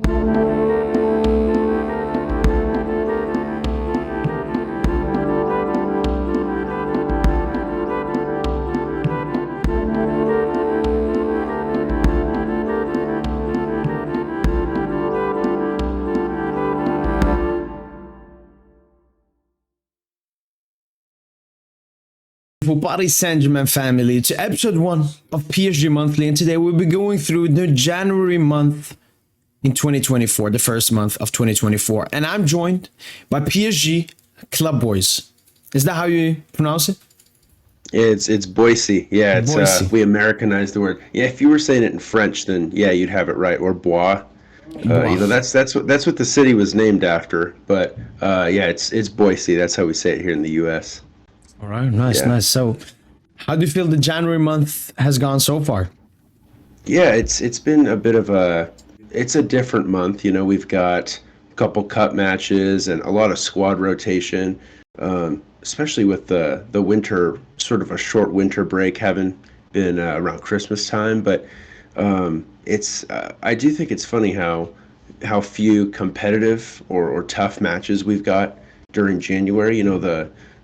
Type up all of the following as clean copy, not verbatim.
For Paris Saint-Germain family, it's episode 1 of PSG Monthly, and today we'll be going through the January month in 2024, the first month of 2024, and I'm joined by PSG Club Boys. Is that how you pronounce it? It's Boise. Yeah, it's Boise. We Americanized the word. Yeah, if you were saying it in French, then yeah, you'd have it right. Or Bois. That's what the city was named after. But yeah, it's Boise. That's how we say it here in the U.S. All right, nice, Yeah. nice. So, how do you feel the January month has gone so far? Yeah, it's been a bit of it's a different month. We've got a couple cup matches and a lot of squad rotation, especially with the winter, sort of a short winter break having been around Christmas time. But it's I do think it's funny how few competitive or tough matches we've got during January.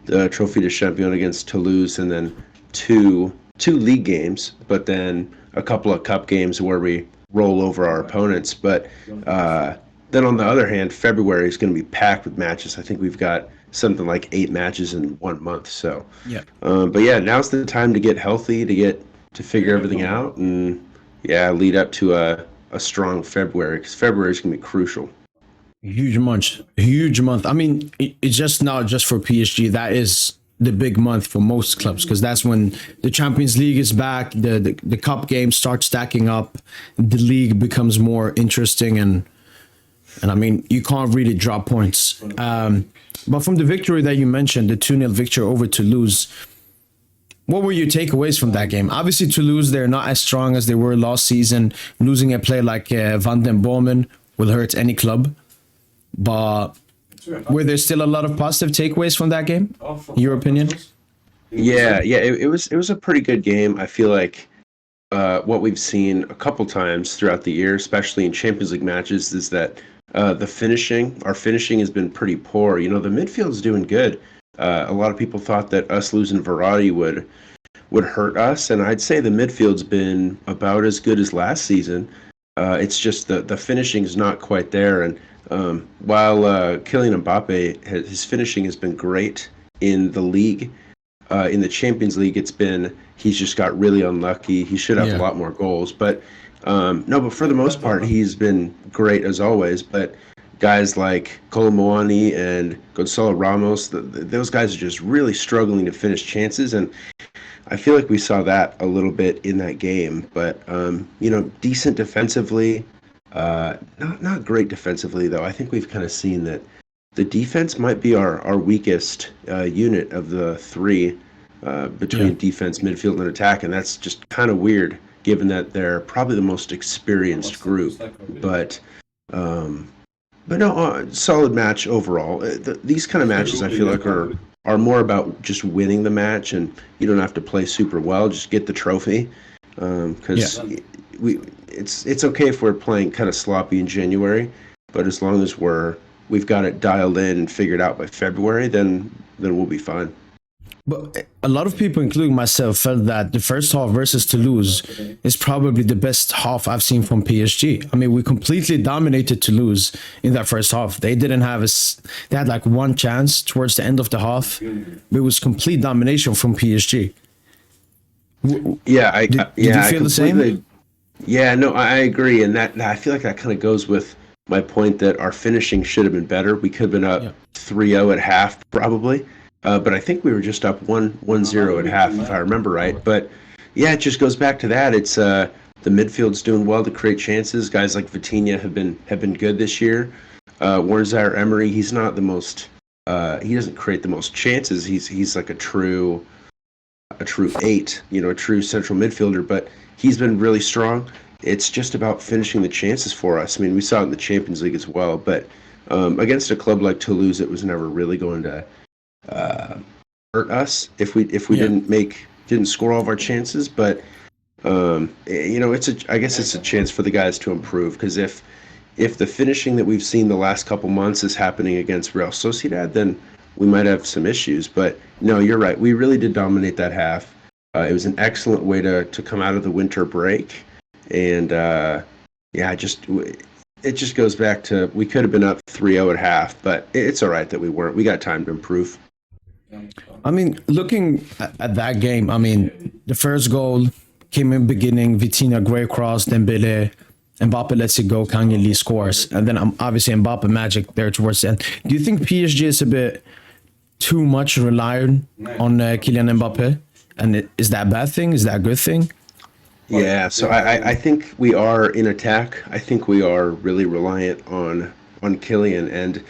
The Trophee de Champion against Toulouse, and then two league games, but then a couple of cup games where we roll over our opponents. But then on the other hand, February is going to be packed with matches. I think we've got something like 8 matches in 1 month. So, Yeah. but yeah, now's the time to get healthy, to figure everything out, and yeah, lead up to a strong February, because February is going to be crucial. Huge month, huge month. I mean, it's just not just for PSG. That is the big month for most clubs, because that's when the Champions League is back. The cup games start stacking up. The league becomes more interesting, and I mean, you can't really drop points. But from the victory that you mentioned, the 2-0 victory over Toulouse, what were your takeaways from that game? Obviously, Toulouse, they're not as strong as they were last season. Losing a player like Van den Bomen will hurt any club. But were there still a lot of positive takeaways from that game, in your opinion? Yeah, it was a pretty good game. I feel like what we've seen a couple times throughout the year, especially in Champions League matches, is that our finishing has been pretty poor. The midfield's doing good. A lot of people thought that us losing Verratti would hurt us, and I'd say the midfield's been about as good as last season. It's just the finishing's not quite there, and while Kylian Mbappe, his finishing has been great in the league, in the Champions League, he's just got really unlucky. He should have a lot more goals, but but for the most part, he's been great as always. But guys like Kolo Muani and Goncalo Ramos, those guys are just really struggling to finish chances, and I feel like we saw that a little bit in that game. But decent defensively. Not great defensively, though. I think we've kind of seen that the defense might be our weakest unit of the three, between defense, midfield, and attack, and that's just kind of weird, given that they're probably the most experienced group. But no, solid match overall. These kind of matches, I feel like, are more about just winning the match, and you don't have to play super well. Just get the trophy, because it's okay if we're playing kind of sloppy in January, but as long as we've got it dialed in and figured out by February, then we'll be fine. But a lot of people, including myself, felt that the first half versus Toulouse is probably the best half I've seen from PSG. I mean, we completely dominated Toulouse in that first half. They didn't have they had like one chance towards the end of the half. It was complete domination from PSG. Yeah, Did you feel the same? Yeah, no, I agree, and that I feel like that kind of goes with my point that our finishing should have been better. We could have been up 3-0 at half, probably, but I think we were just up 1-0 at half, if I remember right. But yeah, it just goes back to that. It's the midfield's doing well to create chances. Guys like Vitinha have been good this year. Warren Zaire-Emery, he's not the most. He doesn't create the most chances. He's like a true 8, a true central midfielder, but he's been really strong. It's just about finishing the chances for us. I mean, we saw it in the Champions League as well, but against a club like Toulouse, it was never really going to hurt us if we didn't score all of our chances. But I guess it's a chance for the guys to improve, because if if the finishing that we've seen the last couple months is happening against Real Sociedad, then we might have some issues. But no, you're right. We really did dominate that half. It was an excellent way to come out of the winter break. And yeah, it just goes back to we could have been up 3-0 at half, but it's all right that we weren't. We got time to improve. I mean, looking at that game, I mean, the first goal came in beginning, Vitinha, great cross, Dembele, Mbappe lets it go, Kanye Lee scores. And then obviously Mbappe magic there towards the end. Do you think PSG is a bit too much reliant on Kylian Mbappe? And is that a bad thing? Is that a good thing? Yeah, so I think we are in attack. I think we are really reliant on Kylian, and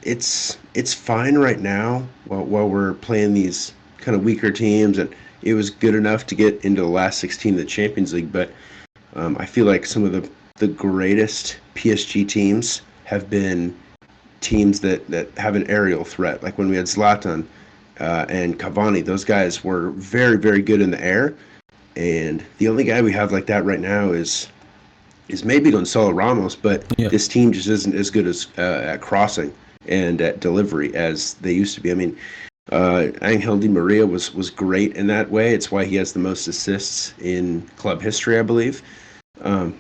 it's fine right now while we're playing these kind of weaker teams, and it was good enough to get into the last 16 of the Champions League. But I feel like some of the greatest PSG teams have been teams that have an aerial threat. Like when we had Zlatan and Cavani, those guys were very, very good in the air. And the only guy we have like that right now is maybe Goncalo Ramos, but this team just isn't as good as at crossing and at delivery as they used to be. I mean, Angel Di Maria was great in that way. It's why he has the most assists in club history, I believe.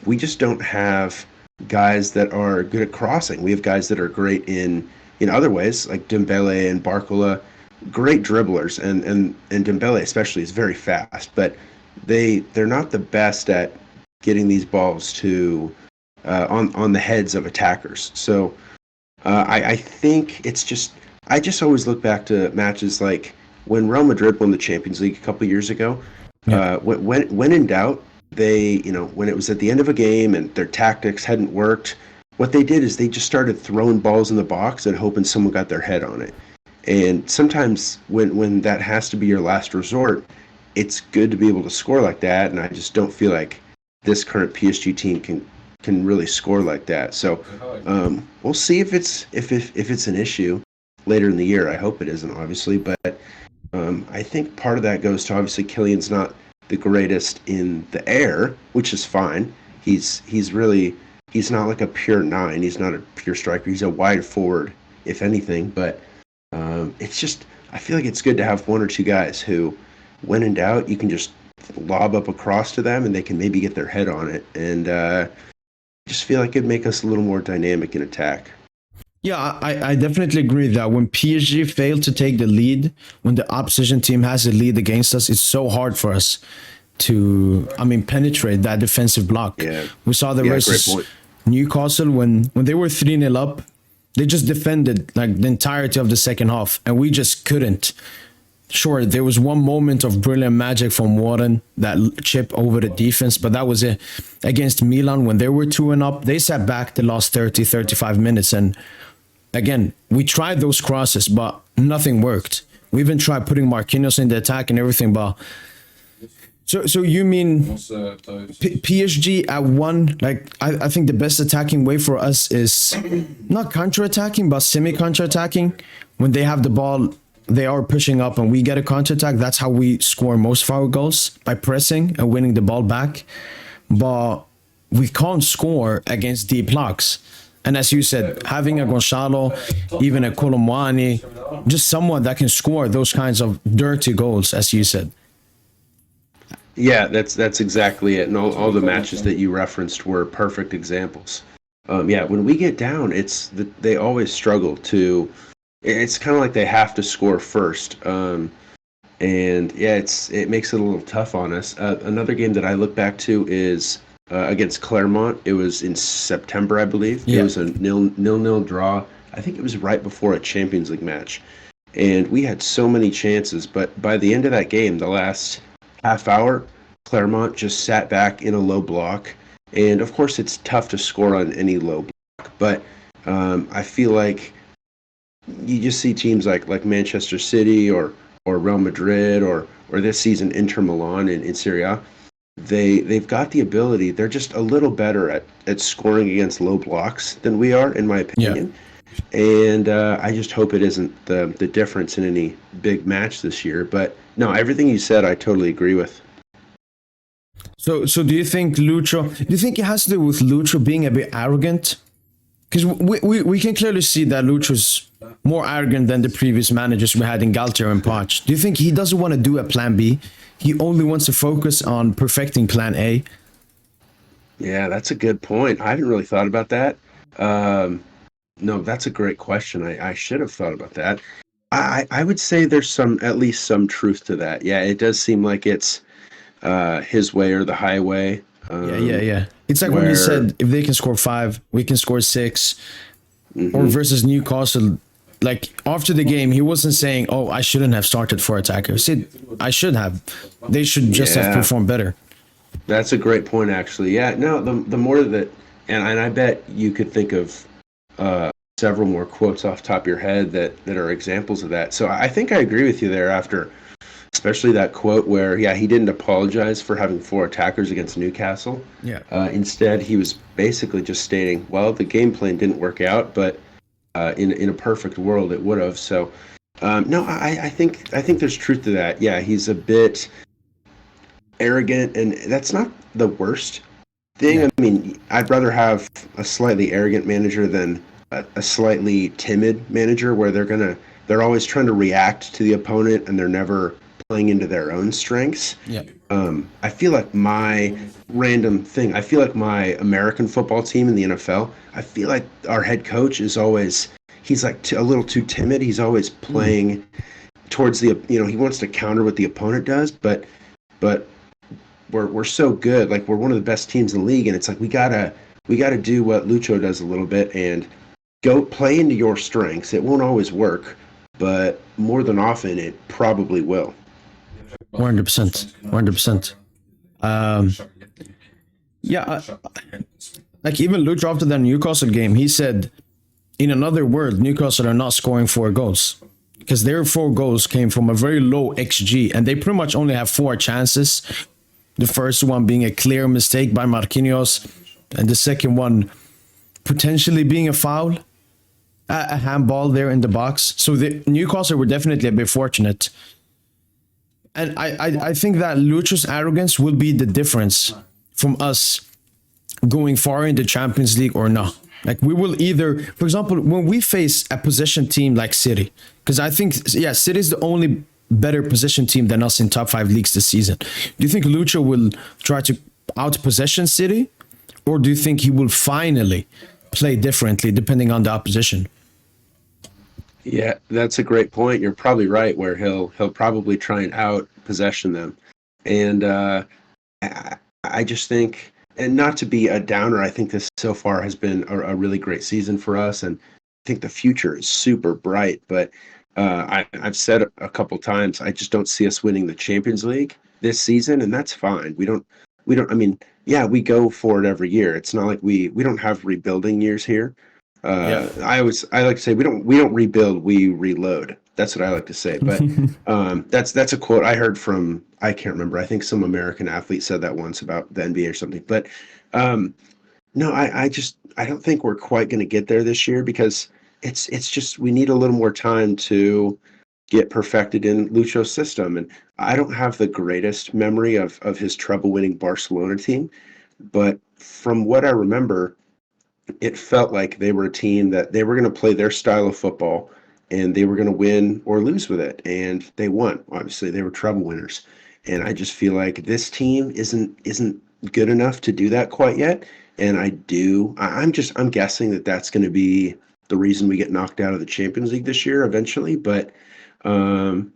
We just don't have guys that are good at crossing. We have guys that are great in other ways, like Dembele and Barcola, great dribblers, and Dembele especially is very fast, but they're not the best at getting these balls to on the heads of attackers. So I think it's just I just always look back to matches like when Real Madrid won the Champions League a couple years ago. When in doubt, they when it was at the end of a game and their tactics hadn't worked, what they did is they just started throwing balls in the box and hoping someone got their head on it. And sometimes when that has to be your last resort, it's good to be able to score like that. And I just don't feel like this current PSG team can really score like that. So we'll see if it's an issue later in the year. I hope it isn't, obviously, but I think part of that goes to obviously Kylian's not the greatest in the air, which is fine. He's not like a pure 9. He's not a pure striker. He's a wide forward, if anything. But it's just I feel like it's good to have one or two guys who, when in doubt, you can just lob up across to them and they can maybe get their head on it. And just feel like it'd make us a little more dynamic in attack. Yeah, I definitely agree that when PSG fail to take the lead, when the opposition team has the lead against us, it's so hard for us to, penetrate that defensive block. Yeah. We saw the versus Newcastle when they were 3-0 up, they just defended like the entirety of the second half, and we just couldn't. Sure, there was one moment of brilliant magic from Warren, that chip over the defense, but that was it. Against Milan, when they were 2-0 up, they sat back the last 30, 35 minutes. And again, we tried those crosses, but nothing worked. We even tried putting Marquinhos in the attack and everything, but... So you mean PSG at one, like, I think the best attacking way for us is not counter-attacking, but semi-counter-attacking. When they have the ball, they are pushing up and we get a counter-attack. That's how we score most of our goals, by pressing and winning the ball back. But we can't score against deep blocks. And as you said, having a Goncalo, even a Kolo Muani, just someone that can score those kinds of dirty goals, as you said. Yeah, that's exactly it. And all the matches that you referenced were perfect examples. When we get down, they always struggle to... It's kind of like they have to score first. It makes it a little tough on us. Another game that I look back to is against Clermont. It was in September, I believe. Yeah. It was a 0-0 draw. I think it was right before a Champions League match. And we had so many chances, but by the end of that game, the last half hour, Clermont just sat back in a low block. And of course, it's tough to score on any low block, but I feel like you just see teams like Manchester City or Real Madrid or this season Inter Milan in Serie A. They've got the ability. They're just a little better at scoring against low blocks than we are, in my opinion. Yeah. And I just hope it isn't the difference in any big match this year. But no, everything you said, I totally agree with. So do you think Lucho? Do you think it has to do with Lucho being a bit arrogant? Because we can clearly see that Lucho's more arrogant than the previous managers we had in Galtier and Poch. Do you think he doesn't want to do a plan B? He only wants to focus on perfecting plan A? Yeah, that's a good point. I haven't really thought about that. No, that's a great question. I should have thought about that. I would say there's at least some truth to that. Yeah, it does seem like it's his way or the highway. Yeah. It's like when he said, if they can score 5, we can score 6. Or versus Newcastle, like after the game, he wasn't saying, "Oh, I shouldn't have started 4 attackers." He said, "I should have. They should just have performed better." That's a great point, actually. Yeah, no, the more that, and I bet you could think of several more quotes off the top of your head that are examples of that. So I think I agree with you there after, especially that quote where, yeah, he didn't apologize for having 4 attackers against Newcastle. Yeah. Instead, he was basically just stating, well, the game plan didn't work out, but in a perfect world, it would have. So, no, I think there's truth to that. Yeah, he's a bit arrogant, and that's not the worst thing. Yeah. I mean, I'd rather have a slightly arrogant manager than a slightly timid manager where they're always trying to react to the opponent and they're never playing into their own strengths. Yeah. I feel like my American football team in the NFL, I feel like our head coach is always, he's like a little too timid. He's always playing towards he wants to counter what the opponent does, but we're so good. Like, we're one of the best teams in the league, and it's like we gotta do what Lucho does a little bit and go play into your strengths. It won't always work, but more than often it probably will. 100%. 100%. Yeah, like even Lucho after that Newcastle game, he said, in another word, Newcastle are not scoring 4 goals because their 4 goals came from a very low XG, and they pretty much only have 4 chances. The first one being a clear mistake by Marquinhos, and the second one potentially being a foul, a handball there in the box. So the Newcastle were definitely a bit fortunate. And I think that Lucho's arrogance will be the difference from us going far in the Champions League or not. Like, we will either, for example, when we face a possession team like City, because I think, yeah, City is the only better possession team than us in top 5 leagues this season. Do you think Lucho will try to out-possession City? Or do you think he will finally play differently depending on the opposition? Yeah, that's a great point. You're probably right, where he'll probably try and out-possession them. And I just think, and not to be a downer, I think this so far has been a really great season for us, and I think the future is super bright. But I've said a couple times, I just don't see us winning the Champions League this season, and that's fine. We don't. I mean, yeah, we go for it every year. It's not like we don't have rebuilding years here. I like to say we don't rebuild, we reload. That's what I like to say. But that's a quote I heard from, I can't remember. I think some American athlete said that once about the NBA or something. But no, I don't think we're quite going to get there this year because it's just we need a little more time to get perfected in Lucho's system. And I don't have the greatest memory of his trouble-winning Barcelona team, but from what I remember, it felt like they were a team that they were going to play their style of football and they were going to win or lose with it. And they won. Obviously, they were trouble winners. And I just feel like this team isn't good enough to do that quite yet. And I'm guessing that that's going to be the reason we get knocked out of the Champions League this year eventually. But no,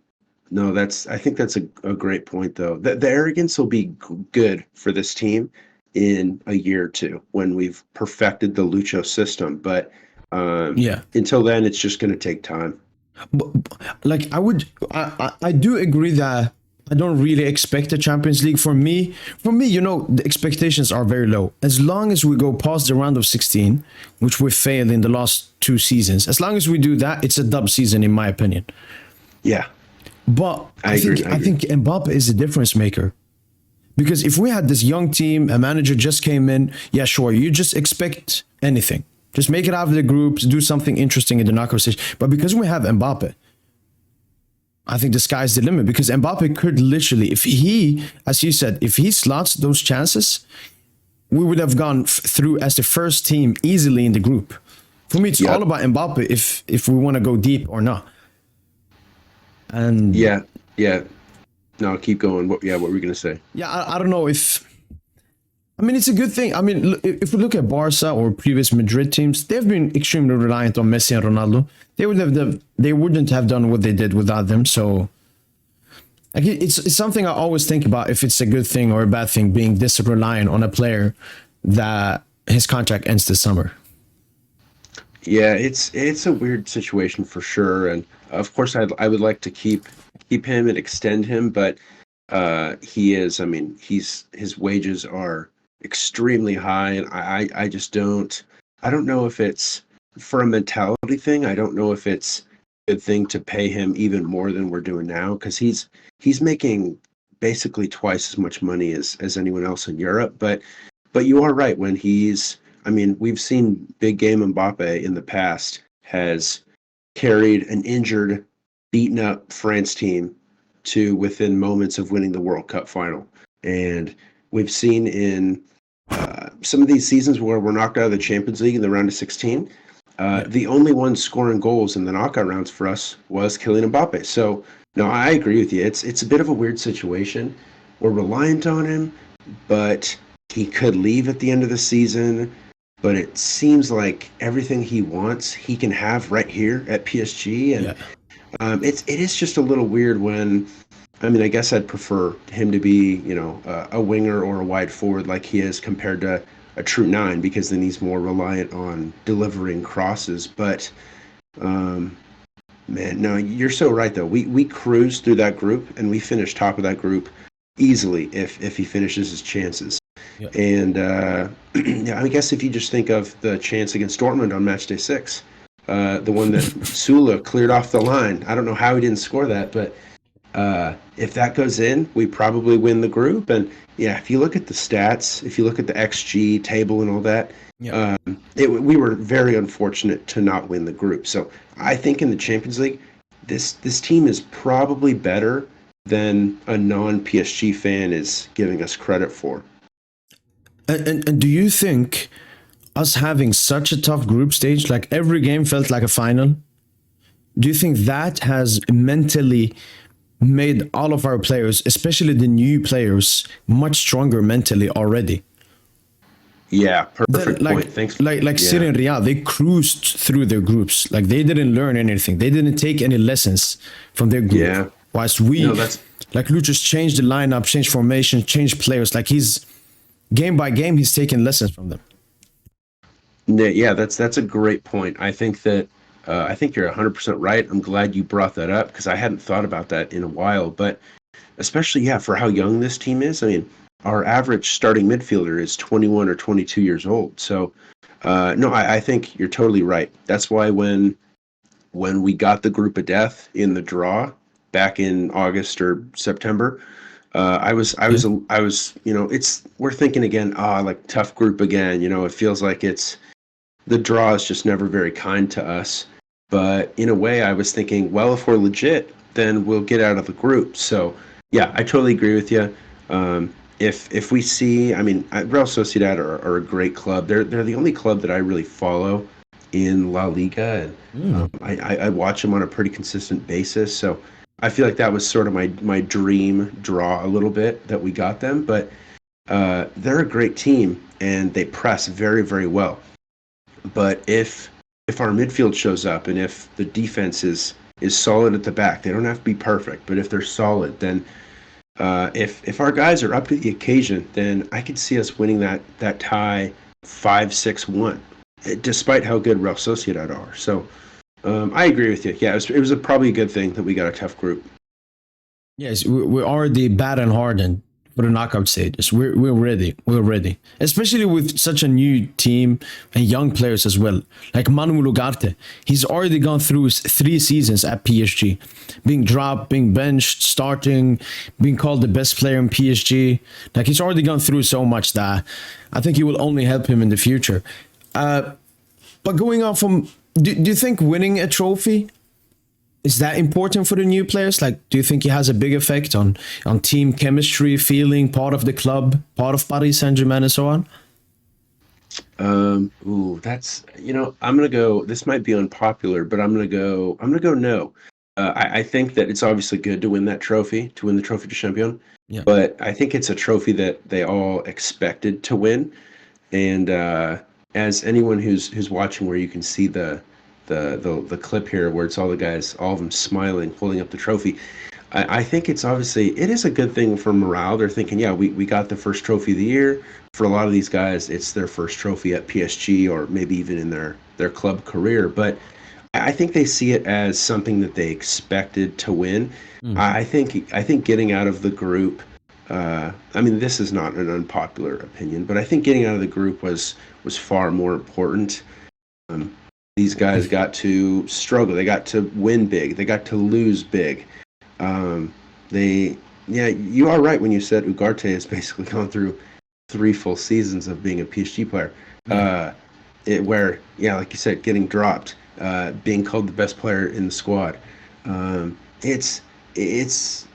I think that's a great point, though. The arrogance will be good for this team in a year or two when we've perfected the Lucho system. But until then, it's just going to take time. But, like, I do agree that I don't really expect the Champions League. For me, the expectations are very low. As long as we go past the round of 16, which we failed in the last 2 seasons, as long as we do that, it's a dub season, in my opinion. Yeah. But I think Mbappe is a difference maker. Because if we had this young team, a manager just came in, yeah, sure, you just expect anything. Just make it out of the groups, do something interesting in the knockout stage. But because we have Mbappe, I think the sky's the limit because Mbappe could literally, if he, as you said, if he slots those chances, we would have gone through as the first team easily in the group. For me, it's all about Mbappe if we want to go deep or not. And yeah. No, keep going. What were we gonna say? Yeah, I don't know if. I mean, it's a good thing. I mean, if we look at Barca or previous Madrid teams, they've been extremely reliant on Messi and Ronaldo. They wouldn't have done what they did without them. So, like, it's something I always think about if it's a good thing or a bad thing being this reliant on a player that his contract ends this summer. Yeah, it's a weird situation for sure, and of course I would like to keep him and extend him, but he is. I mean, his wages are extremely high, and I just don't. I don't know if it's for a mentality thing. I don't know if it's a good thing to pay him even more than we're doing now because he's making basically twice as much money as anyone else in Europe. But you are right when he's. I mean, we've seen big game Mbappe in the past has carried an injured, beaten up France team to within moments of winning the World Cup final. And we've seen in some of these seasons where we're knocked out of the Champions League in the round of 16, the only one scoring goals in the knockout rounds for us was Kylian Mbappe. So, no, I agree with you. It's a bit of a weird situation. We're reliant on him, but he could leave at the end of the season. But it seems like everything he wants, he can have right here at PSG. And it is just a little weird when, I mean, I guess I'd prefer him to be, a winger or a wide forward like he is compared to a true nine, because then he's more reliant on delivering crosses. But, man, no, you're so right, though. We cruised through that group, and we finished top of that group easily if he finishes his chances. Yeah. And I guess if you just think of the chance against Dortmund on match day 6, the one that Sula cleared off the line. I don't know how he didn't score that, but if that goes in, we probably win the group. And yeah, if you look at the stats, if you look at the XG table and all that, we were very unfortunate to not win the group. So I think in the Champions League, this team is probably better than a non-PSG fan is giving us credit for. And do you think us having such a tough group stage, like every game felt like a final, do you think that has mentally made all of our players, especially the new players, much stronger mentally already? Yeah, perfect point. Thanks. Like City and Real, they cruised through their groups. Like they didn't learn anything. They didn't take any lessons from their group. Yeah. Whilst we, like Lucas, changed the lineup, changed formation, changed players. Like he's game by game, he's taking lessons from them. Yeah, that's a great point. I think that I think you're 100% right. I'm glad you brought that up because I hadn't thought about that in a while. But especially, for how young this team is. I mean, our average starting midfielder is 21 or 22 years old. So, no, I think you're totally right. That's why when we got the group of death in the draw back in August or September, I was, we're thinking again, like tough group again. It feels like the draw is just never very kind to us. But in a way, I was thinking, well, if we're legit, then we'll get out of the group. So, yeah, I totally agree with you. If we see, I mean, Real Sociedad are a great club. They're the only club that I really follow in La Liga, and I watch them on a pretty consistent basis. So I feel like that was sort of my dream draw a little bit that we got them. But they're a great team, and they press very, very well. But if our midfield shows up and if the defense is solid at the back, they don't have to be perfect, but if they're solid, then if our guys are up to the occasion, then I could see us winning that tie 5-6-1, despite how good Real Sociedad are. So I agree with you. Yeah, it was probably a good thing that we got a tough group. Yes, we're already bad and hardened for the knockout stages. We're ready. We're ready. Especially with such a new team and young players as well. Like Manu Ugarte. He's already gone through 3 seasons at PSG. Being dropped, being benched, starting, being called the best player in PSG. Like he's already gone through so much that I think it will only help him in the future. But going on from... Do you think winning a trophy Is that important for the new players? Like, do you think it has a big effect on team chemistry, feeling part of the club, part of Paris Saint-Germain, and so on? That's I'm gonna go. This might be unpopular, but I'm gonna go. I'm gonna go no. I think that it's obviously good to win that trophy, to win the Trophy de Champion, Yeah. but I think it's a trophy that they all expected to win. And as anyone who's watching, where you can see the clip here, where it's all the guys, all of them smiling, holding up the trophy. I think it is a good thing for morale. They're thinking, yeah, we got the first trophy of the year. For a lot of these guys, it's their first trophy at PSG or maybe even in their club career. But I think they see it as something that they expected to win. Mm. I think getting out of the group. I mean, this is not an unpopular opinion, but I think getting out of the group was far more important. Um, these guys got to struggle. They got to win big. They got to lose big. Um, they, yeah, you are right when you said Ugarte has basically gone through 3 full seasons of being a PSG player. Yeah. Where, yeah, like you said, getting dropped, being called the best player in the squad. Um, it's it's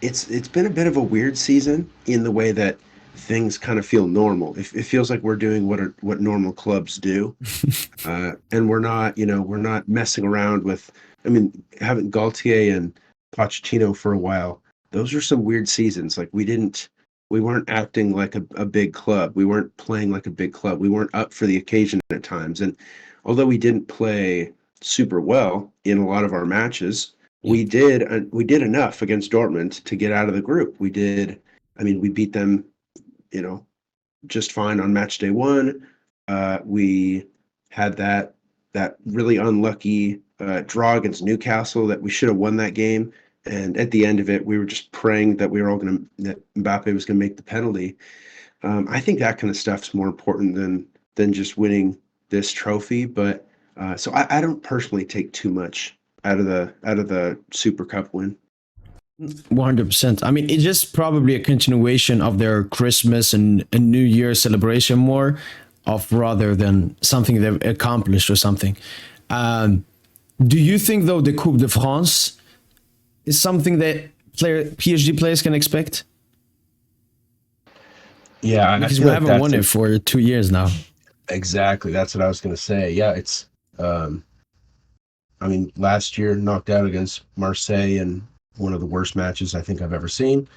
it's been a bit of a weird season in the way that things kind of feel normal. It feels like we're doing what normal clubs do, and we're not messing around with. I mean, having Galtier and Pochettino for a while, those are some weird seasons. Like we weren't acting like a big club. We weren't playing like a big club. We weren't up for the occasion at times. And although we didn't play super well in a lot of our matches, Yeah. we did enough against Dortmund to get out of the group. We did. I mean, we beat them, you know, just fine on match day one. We had that really unlucky draw against Newcastle that we should have won that game. And at the end of it, we were just praying that that Mbappe was going to make the penalty. I think that kind of stuff's more important than just winning this trophy. But so I don't personally take too much out of the Super Cup win. 100%. I mean, it's just probably a continuation of their Christmas and New Year celebration more of rather than something they've accomplished or something. Um, do you think though the Coupe de France is something that PSG players can expect? Yeah, I Because feel we like haven't that's won it for 2 years now. exactly that's what I was gonna say. Yeah, it's I mean, last year knocked out against Marseille in one of the worst matches I think I've ever seen.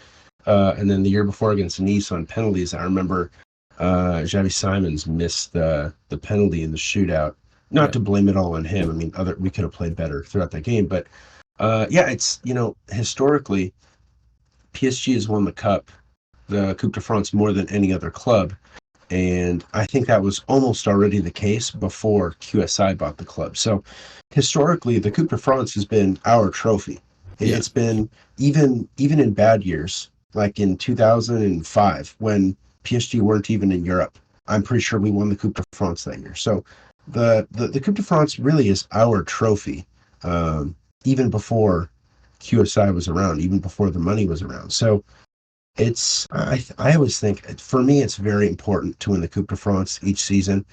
And then the year before against Nice on penalties, I remember Xavi Simons missed the penalty in the shootout. Not Yeah. to blame it all on him. I mean, other we could have played better throughout that game, but yeah, it's historically PSG has won the Coupe de France more than any other club. And I think that was almost already the case before QSI bought the club. So historically, the Coupe de France has been our trophy. Yeah. It's been even in bad years, like in 2005 when PSG weren't even in Europe. I'm pretty sure we won the Coupe de France that year. So the Coupe de France really is our trophy, even before QSI was around, even before the money was around. So I always think for me it's very important to win the Coupe de France each season.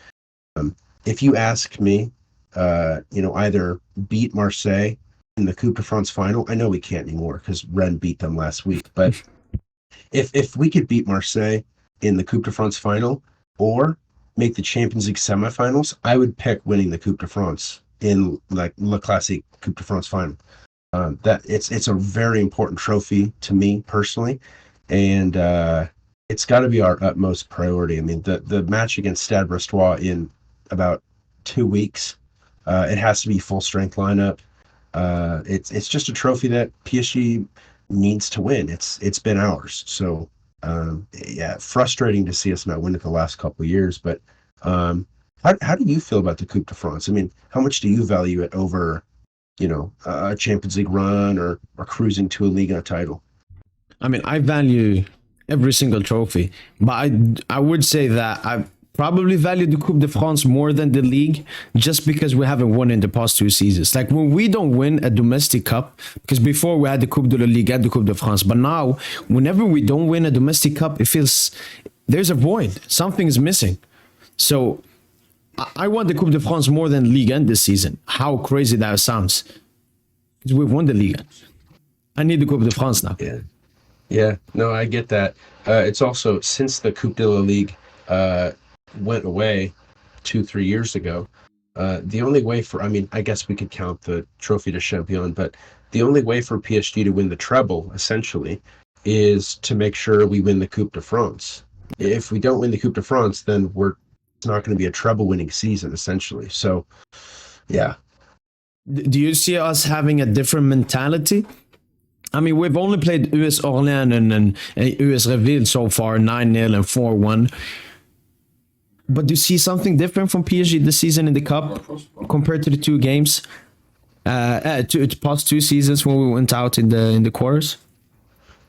If you ask me, either beat Marseille in the Coupe de France final. I know we can't anymore because Rennes beat them last week. But if we could beat Marseille in the Coupe de France final or make the Champions League semifinals, I would pick winning the Coupe de France in like Le Classique Coupe de France final. That it's a very important trophy to me personally, and it's got to be our utmost priority. I mean, the match against Stade Brestois in about 2 weeks, it has to be full strength lineup. It's just a trophy that PSG needs to win. It's been ours. So yeah, frustrating to see us not win it the last couple of years. But how do you feel about the Coupe de France? I mean, how much do you value it over a Champions League run or cruising to a Liga title? I mean, I value every single trophy, but I would say that I probably value the Coupe de France more than the league, just because we haven't won in the past 2 seasons. Like when we don't win a domestic cup, because before we had the Coupe de la Ligue and the Coupe de France, but now whenever we don't win a domestic cup, it feels there's a void. Something is missing. So I want the Coupe de France more than Ligue 1 this season. How crazy that sounds. because we've won the league. I need the Coupe de France now. Yeah. Yeah, no, I get that. It's also since the Coupe de la Ligue went away 2-3 years ago. The only way for, I mean, I guess we could count the Trophée de Champion, but the only way for PSG to win the treble, essentially, is to make sure we win the Coupe de France. If we don't win the Coupe de France, then it's not going to be a treble-winning season, essentially. So, yeah. Do you see us having a different mentality? I mean, we've only played US Orléans and US Reville so far, 9-0 and 4-1. But do you see something different from PSG this season in the Cup compared to the two games, to past two seasons when we went out in the quarters?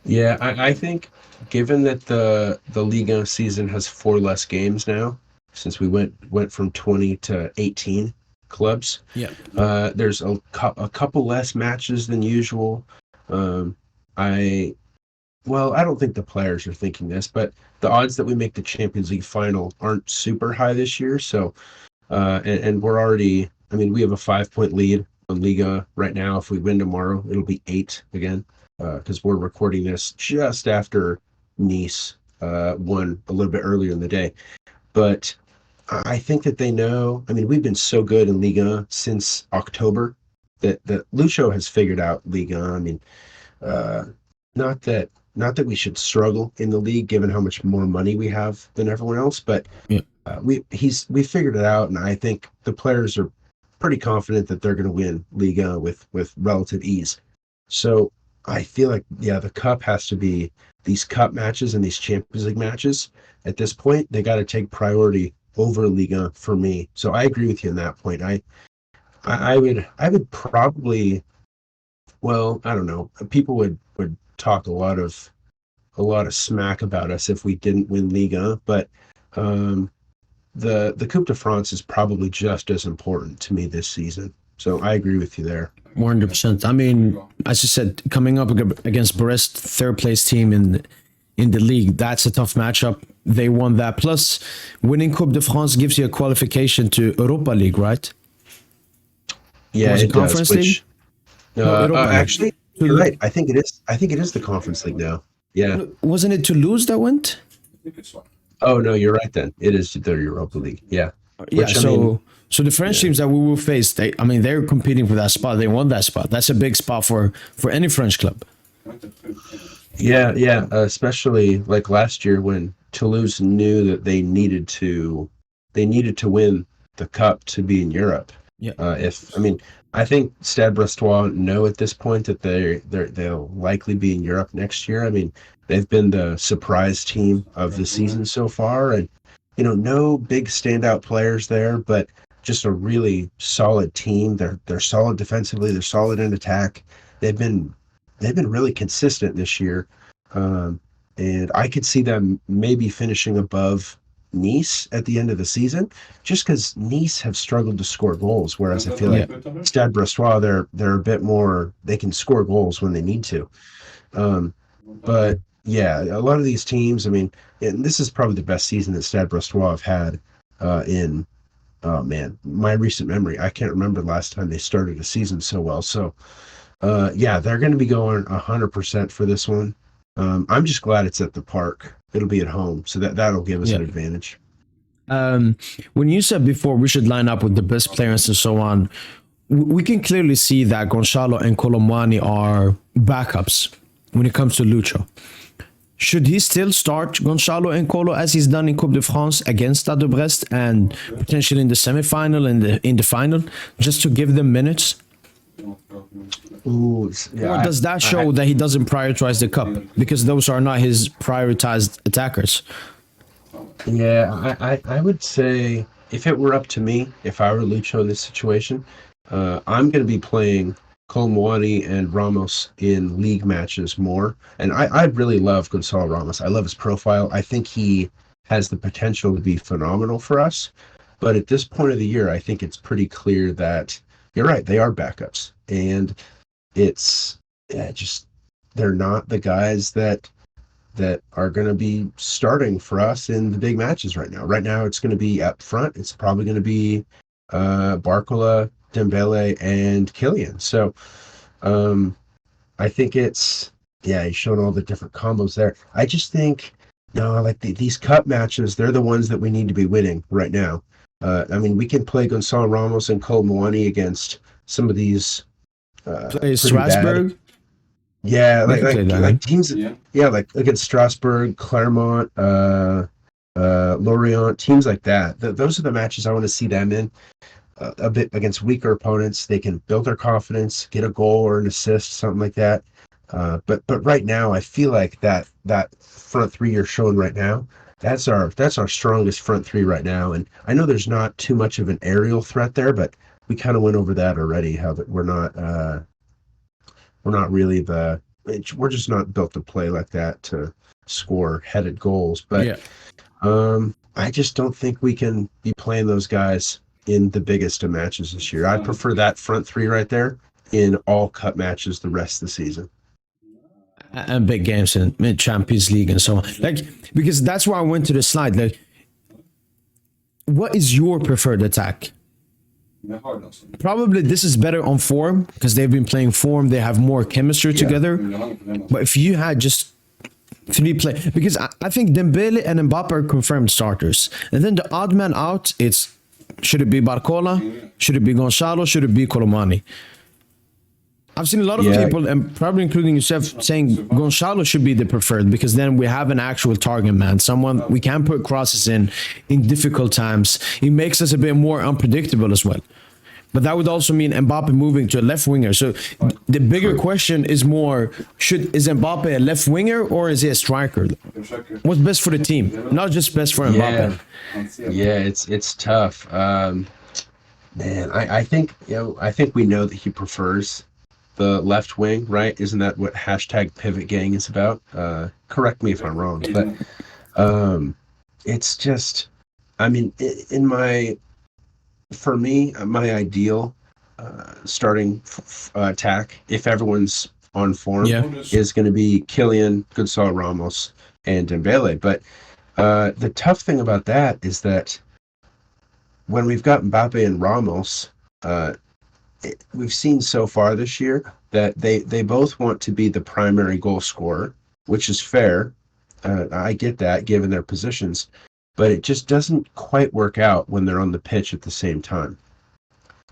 Yeah, I think given that the Liga season has 4 less games now, since we went from 20 to 18 clubs, Yeah. there's a couple less matches than usual. I don't think the players are thinking this, but the odds that we make the Champions League final aren't super high this year. So, and we're already, I mean, we have a 5-point lead on Liga right now. If we win tomorrow, it'll be 8 again, because we're recording this just after Nice won a little bit earlier in the day. But I think that they know, I mean, we've been so good in Liga since October that Lucho has figured out Liga. I mean, not that we should struggle in the league given how much more money we have than everyone else, but Yeah. we figured it out, and I think the players are pretty confident that they're going to win Liga with relative ease. So I feel like, yeah, the cup has to be these cup matches and these Champions League matches. At this point, they got to take priority over Liga for me. So I agree with you on that point. I would probably, well, I don't know. People would talk a lot of smack about us if we didn't win Liga, but the Coupe de France is probably just as important to me this season. So I agree with you there. 100%. I mean, as you said, coming up against Brest, third place team in the league, that's a tough matchup. They won that. Plus, winning Coupe de France gives you a qualification to Europa League, right? Yeah, Was it Conference does. League? Which No, Europa League. actually, you're right. I think it is. I think it is the Conference League now. Yeah. Wasn't it Toulouse that went? Oh no, you're right. Then it is the Europa League. Yeah. Yeah. Which, I mean, So the French teams that we will face, they're competing for that spot. They won that spot. That's a big spot for any French club. yeah. Especially like last year when Toulouse knew that they needed to win the cup to be in Europe. Yeah. I think Stade Brestois know at this point that they'll likely be in Europe next year. I mean, they've been the surprise team of the season so far, and no big standout players there, but just a really solid team. They're solid defensively. They're solid in attack. They've been really consistent this year, and I could see them maybe finishing above Nice at the end of the season, just because Nice have struggled to score goals, whereas I feel like Stade Brestois, they're a bit more, they can score goals when they need to. But yeah, a lot of these teams, I mean, and this is probably the best season that Stade Brestois have had in, oh man, my recent memory. I can't remember the last time they started a season so well. So yeah, they're going to be going 100% for this one. I'm just glad it's at the park. It'll be at home, so that'll give us an advantage. When you said before we should line up with the best players and so on, we can clearly see that Goncalo and Kolo Muani are backups when it comes to Lucho. Should he still start Goncalo and Kolo as he's done in Coupe de France against Stade de Brest and potentially in the semifinal and in the final, just to give them minutes? Ooh, yeah, or does that show that he doesn't prioritize the cup because those are not his prioritized attackers? Yeah, I would say if it were up to me, if I were Lucho in this situation, I'm going to be playing Kolo Muani and Ramos in league matches more. And I really love Goncalo Ramos. I love his profile. I think he has the potential to be phenomenal for us. But at this point of the year, I think it's pretty clear that you're right. They are backups. And it's just, they're not the guys that are going to be starting for us in the big matches right now. Right now, it's going to be up front. It's probably going to be Barcola, Dembele, and Kylian. So I think it's he's showing all the different combos there. I just think no, like these cup matches, they're the ones that we need to be winning right now. I mean, we can play Gonçalo Ramos and Kolo Muani against some of these Play pretty bad. Strasbourg. Yeah, We can play that. like teams. Yeah, like against Strasbourg, Clermont, Lorient, teams like that. Those are the matches I want to see them in. A bit against weaker opponents, they can build their confidence, get a goal or an assist, something like that. But right now, I feel like that front three you're showing right now, that's our strongest front three right now. And I know there's not too much of an aerial threat there, but we kind of went over that already. How that we're not really we're just not built to play like that to score headed goals. But I just don't think we can be playing those guys in the biggest of matches this year. I prefer that front three right there in all cup matches the rest of the season. And big games in Champions League and so on. Like, because that's why I went to the slide. Like, what is your preferred attack? Probably this is better on form because they've been playing form. They have more chemistry together. But if you had just three play, because I think Dembele and Mbappe are confirmed starters, and then the odd man out, should it be Barcola? Should it be Goncalo? Should it be Kolo Muani? I've seen a lot of people, and probably including yourself, saying Goncalo should be the preferred because then we have an actual target man, someone we can put crosses in difficult times. It makes us a bit more unpredictable as well. But that would also mean Mbappe moving to a left winger. So the bigger question is more, is Mbappe a left winger or is he a striker? What's best for the team? Not just best for Mbappe. Yeah, it's tough. Man, I think we know that he prefers the left wing, right? Isn't that what #PivotGang is about? Correct me if I'm wrong, but it's just, I mean, for me, my ideal starting attack, if everyone's on form, is going to be Kylian, Goncalo Ramos, and Dembele. But the tough thing about that is that when we've got Mbappe and Ramos, we've seen so far this year that they both want to be the primary goal scorer, which is fair. I get that given their positions, but it just doesn't quite work out when they're on the pitch at the same time.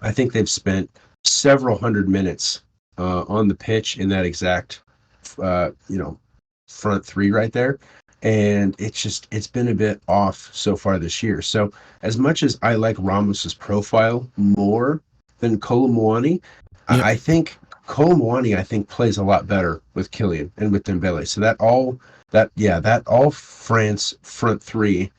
I think they've spent several hundred minutes on the pitch in that exact, front three right there. And it's been a bit off so far this year. So as much as I like Ramos's profile more than Kolo Muani, I think Kolo Muani plays a lot better with Kylian and with Dembele. So that all France front three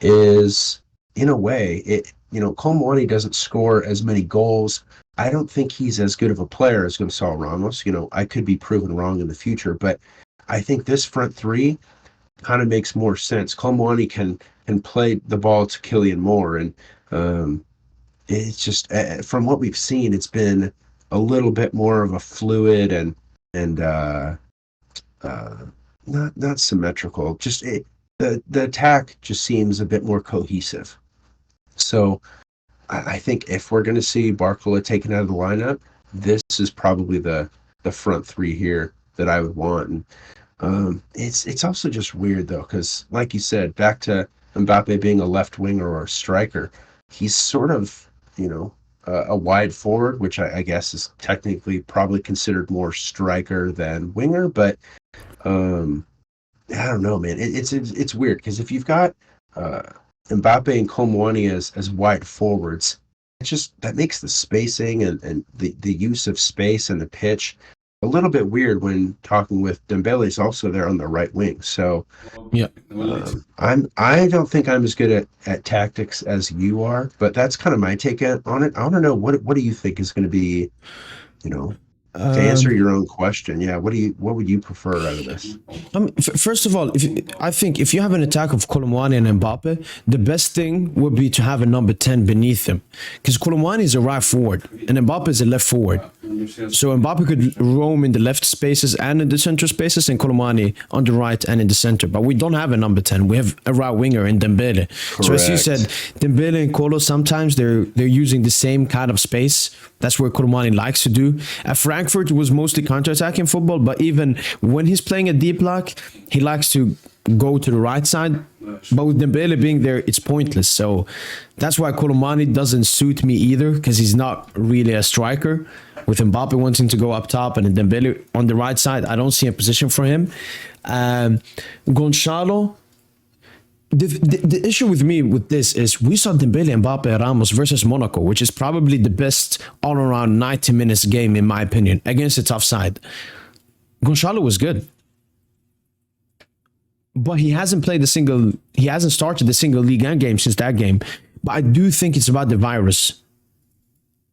is, in a way, Kolo Muani doesn't score as many goals. I don't think he's as good of a player as Gonçalo Ramos. I could be proven wrong in the future, but I think this front three kind of makes more sense. Kolo Muani can play the ball to Kylian more, and it's just from what we've seen, it's been a little bit more of a fluid and not symmetrical. Just the attack just seems a bit more cohesive. So I think if we're going to see Barcola taken out of the lineup, this is probably the front three here that I would want. And it's also just weird though, because like you said, back to Mbappe being a left winger or a striker, he's sort of a wide forward, which I guess is technically probably considered more striker than winger. But I don't know, man. It's weird because if you've got Mbappe and Kolo Muani as wide forwards, that makes the spacing and the use of space and the pitch a little bit weird when talking with Dembele's also there on the right wing. So I don't think I'm as good at tactics as you are, but that's kind of my take on it. I want to know what do you think is going to be, to answer your own question. Yeah, what would you prefer out of this? First of all, I think if you have an attack of Kolo Muani and Mbappe, the best thing would be to have a number 10 beneath him, because Kolo Muani is a right forward and Mbappe is a left forward. So Mbappe could roam in the left spaces and in the center spaces, and Kolo Muani on the right and in the center. But we don't have a number 10. We have a right winger in Dembele. Correct. So as you said, Dembele and Kolo, sometimes they're using the same kind of space. That's where Kolo Muani likes to do. A Frankfurt was mostly counter-attacking football, but even when he's playing a deep block, he likes to go to the right side. But with Dembele being there, it's pointless. So that's why Kolo Muani doesn't suit me either, because he's not really a striker. With Mbappe wanting to go up top and Dembele on the right side, I don't see a position for him. Goncalo, the issue with me with this is we saw Dembele, Mbappe, Ramos versus Monaco, which is probably the best all-around 90 minutes game, in my opinion, against a tough side. Goncalo was good. But he hasn't started a single Ligue 1 game since that game. But I do think it's about the virus.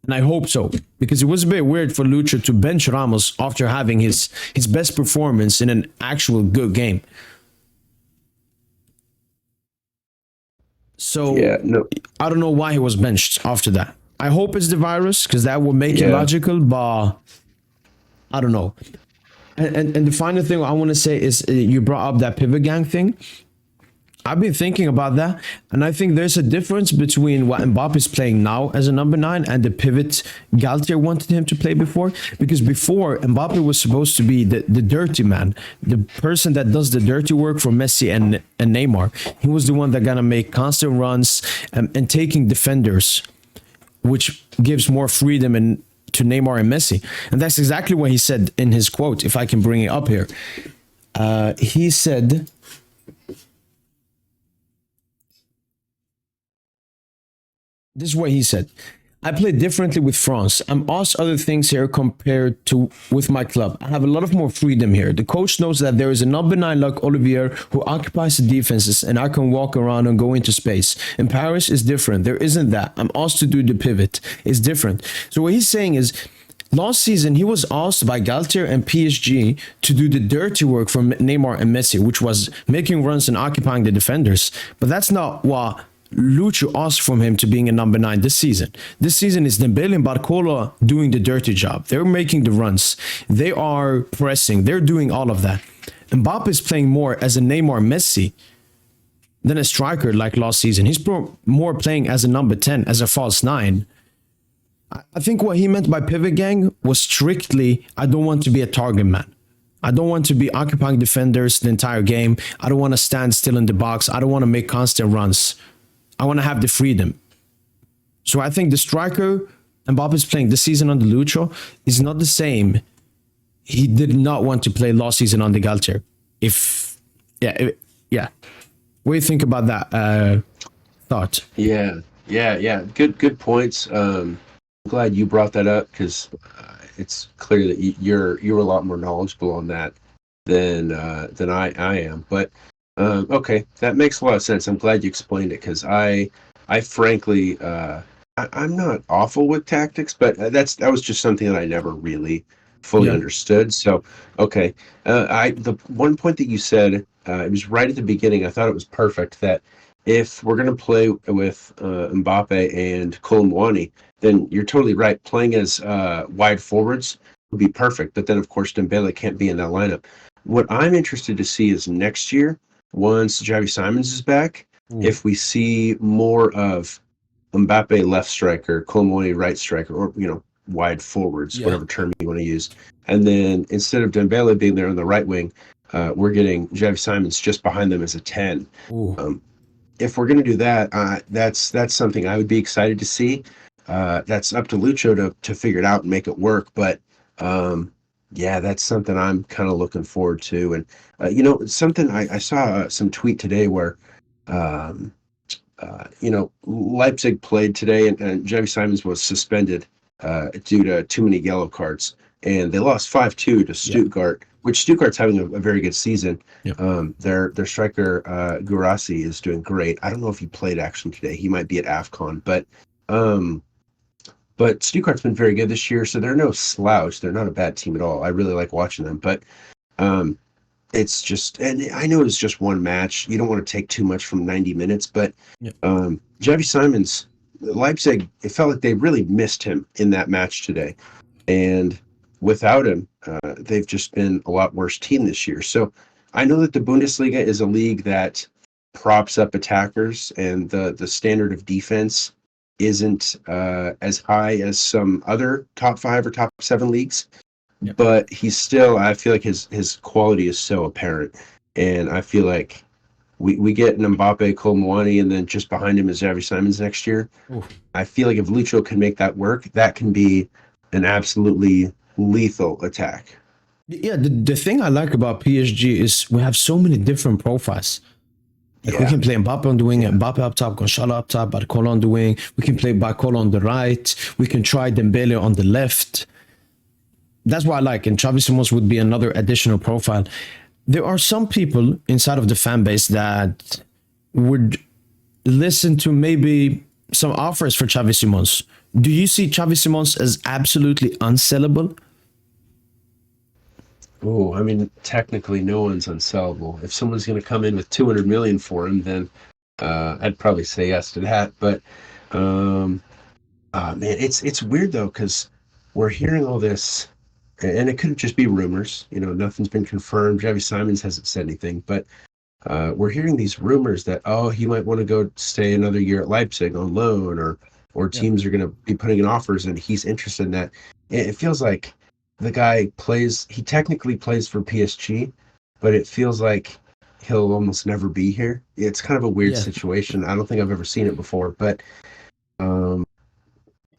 And I hope so. Because it was a bit weird for Lucho to bench Ramos after having his best performance in an actual good game. So I don't know why he was benched after that. I hope it's the virus, because that would make it logical, but I don't know. And the final thing I want to say is you brought up that pivot gang thing. I've been thinking about that, and I think there's a difference between what Mbappe is playing now as a number 9 and the pivot Galtier wanted him to play before. Because before, Mbappe was supposed to be the dirty man, the person that does the dirty work for Messi and Neymar. He was the one that gonna make constant runs and taking defenders, which gives more freedom to Neymar and Messi. And that's exactly what he said in his quote, if I can bring it up here. He said, this is what he said: I play differently with France. I'm asked other things here compared to with my club. I have a lot of more freedom here. The coach knows that there is a number 9 like Olivier who occupies the defenses, and I can walk around and go into space. In Paris, it's different. There isn't that. I'm asked to do the pivot. It's different. So what he's saying is, last season, he was asked by Galtier and PSG to do the dirty work for Neymar and Messi, which was making runs and occupying the defenders. But that's not what Lucho asked from him to being a number 9 this season. This season is Dembele and Barcola doing the dirty job. They're making the runs. They are pressing. They're doing all of that. Mbappe is playing more as a Neymar Messi than a striker like last season. He's more playing as a number 10, as a false 9. I think what he meant by pivot gang was strictly, I don't want to be a target man. I don't want to be occupying defenders the entire game. I don't want to stand still in the box. I don't want to make constant runs. I want to have the freedom. So I think the striker Mbappe is playing this season under Lucho is not the same. He did not want to play last season under Galtier. Yeah. What do you think about that thought? Yeah. Good points. I'm glad you brought that up, because it's clear that you're a lot more knowledgeable on that than I am. But okay, that makes a lot of sense. I'm glad you explained it, because I frankly, I'm not awful with tactics, but that was just something that I never really fully understood. So, okay, the one point that you said, it was right at the beginning. I thought it was perfect that if we're going to play with Mbappe and Kolo Muani, then you're totally right. Playing as wide forwards would be perfect. But then, of course, Dembele can't be in that lineup. What I'm interested to see is next year, once Xavi Simons is back, if we see more of Mbappe left striker, Kolo Muani right striker, or wide forwards, whatever term you want to use. And then instead of Dembele being there on the right wing, we're getting Xavi Simons just behind them as a 10. If we're going to do that, that's something I would be excited to see. That's up to Lucho to figure it out and make it work. But that's something I'm kind of looking forward to. And something I saw some tweet today where Leipzig played today, and Xavi Simons was suspended due to too many yellow cards, and they lost 5-2 to Stuttgart, which Stuttgart's having a very good season. Their striker Guirassy is doing great. I don't know if he played actually today. He might be at AFCON, but Stuttgart's been very good this year, so they're no slouch. They're not a bad team at all. I really like watching them, but it's just, and I know it's just one match. You don't want to take too much from 90 minutes, but Xavi Simons, Leipzig, it felt like they really missed him in that match today. And without him, they've just been a lot worse team this year. So I know that the Bundesliga is a league that props up attackers, and the standard of defense isn't as high as some other top 5 or top 7 leagues. Yeah. but he's still. I feel like his quality is so apparent, and I feel like we get an Mbappe, Kolo Muani, and then just behind him is Xavi Simons next year. Oof. I feel like if Lucho can make that work, that can be an absolutely lethal attack. Yeah, the thing I like about PSG is we have so many different profiles. Like we Yeah, can play Mbappe on the wing, Mbappe up top, Goncalo up top, Barcola on the wing. We can play Barcola on the right. We can try Dembele on the left. That's what I like. And Chavi Simons would be another additional profile. There are some people inside of the fan base that would listen to maybe some offers for Chavi Simons. Do you see Chavi Simons as absolutely unsellable? oh, I mean, technically, no one's unsellable. If someone's going to come in with 200 million for him, then I'd probably say yes to that. But um, man, it's weird though because we're hearing all this, and it could just be rumors. You know, nothing's been confirmed. Xavi Simons hasn't said anything, but we're hearing these rumors that he might want to go stay another year at Leipzig on loan, or Yeah. teams are going to be putting in offers, and he's interested in that. It feels like the guy plays. He technically plays for PSG, but it feels like he'll almost never be here. It's kind of a weird Yeah. situation. I don't think I've ever seen it before, but um,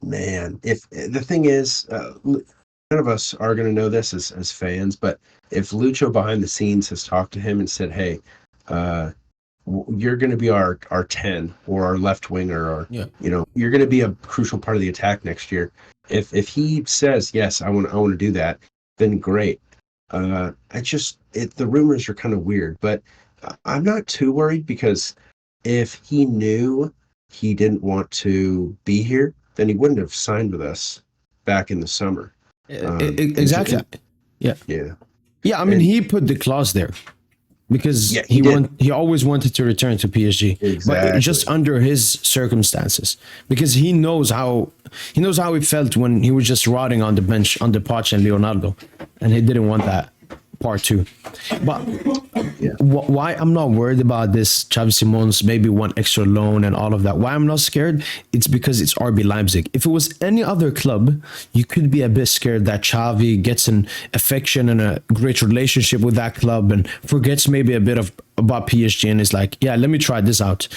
man, if the thing is, none of us are going to know this as fans, but if Lucho behind the scenes has talked to him and said, "Hey, uh, you're going to be our 10 or our left winger, or Yeah. you're going to be a crucial part of the attack next year." If he says yes, I want to do that, then great. The rumors are kind of weird, but I'm not too worried because if he knew he didn't want to be here, then he wouldn't have signed with us back in the summer. Exactly. Yeah. Yeah, Yeah, I mean, and he put the clause there because yeah, he did he always wanted to return to PSG, but just exactly. under his circumstances, because he knows how he felt when he was just rotting on the bench under Poch and Leonardo, and he didn't want that part two. But Yeah, why I'm not worried about this Chavi Simons, maybe one extra loan and all of that. Why I'm not scared? It's because it's RB Leipzig. If it was any other club, you could be a bit scared that Chavi gets an affection and a great relationship with that club and forgets maybe a bit of about PSG and is like, yeah, let me try this out.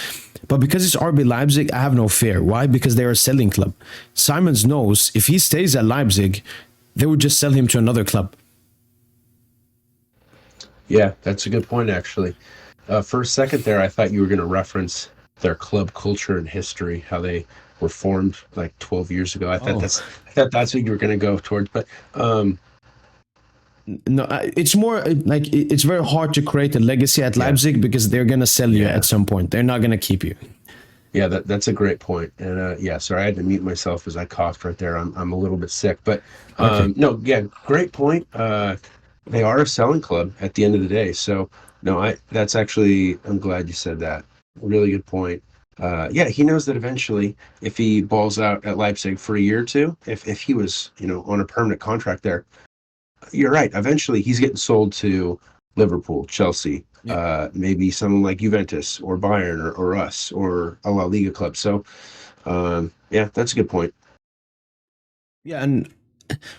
But because it's RB Leipzig, I have no fear. Why? Because they're a selling club. Simons knows if he stays at Leipzig, they would just sell him to another club. yeah, that's a good point actually. For a second there, I thought you were going to reference their club culture and history, how they were formed like 12 years ago. Oh. I thought that's what you were going to go towards, but No, it's more like it's very hard to create a legacy at yeah, Leipzig because they're gonna sell you yeah. at some point. They're not gonna keep you. Yeah, that's a great point. And yeah, sorry, I had to mute myself as I coughed right there. I'm a little bit sick, but Okay. no, yeah, great point. They are a selling club at the end of the day. So no, that's actually, I'm glad you said that. Really good point. Yeah, he knows that eventually, if he balls out at Leipzig for a year or two, if he was on a permanent contract there, you're right. Eventually, he's getting sold to Liverpool, Chelsea, Yeah. maybe someone like Juventus or Bayern or us or a La Liga club. So, yeah, that's a good point. Yeah, and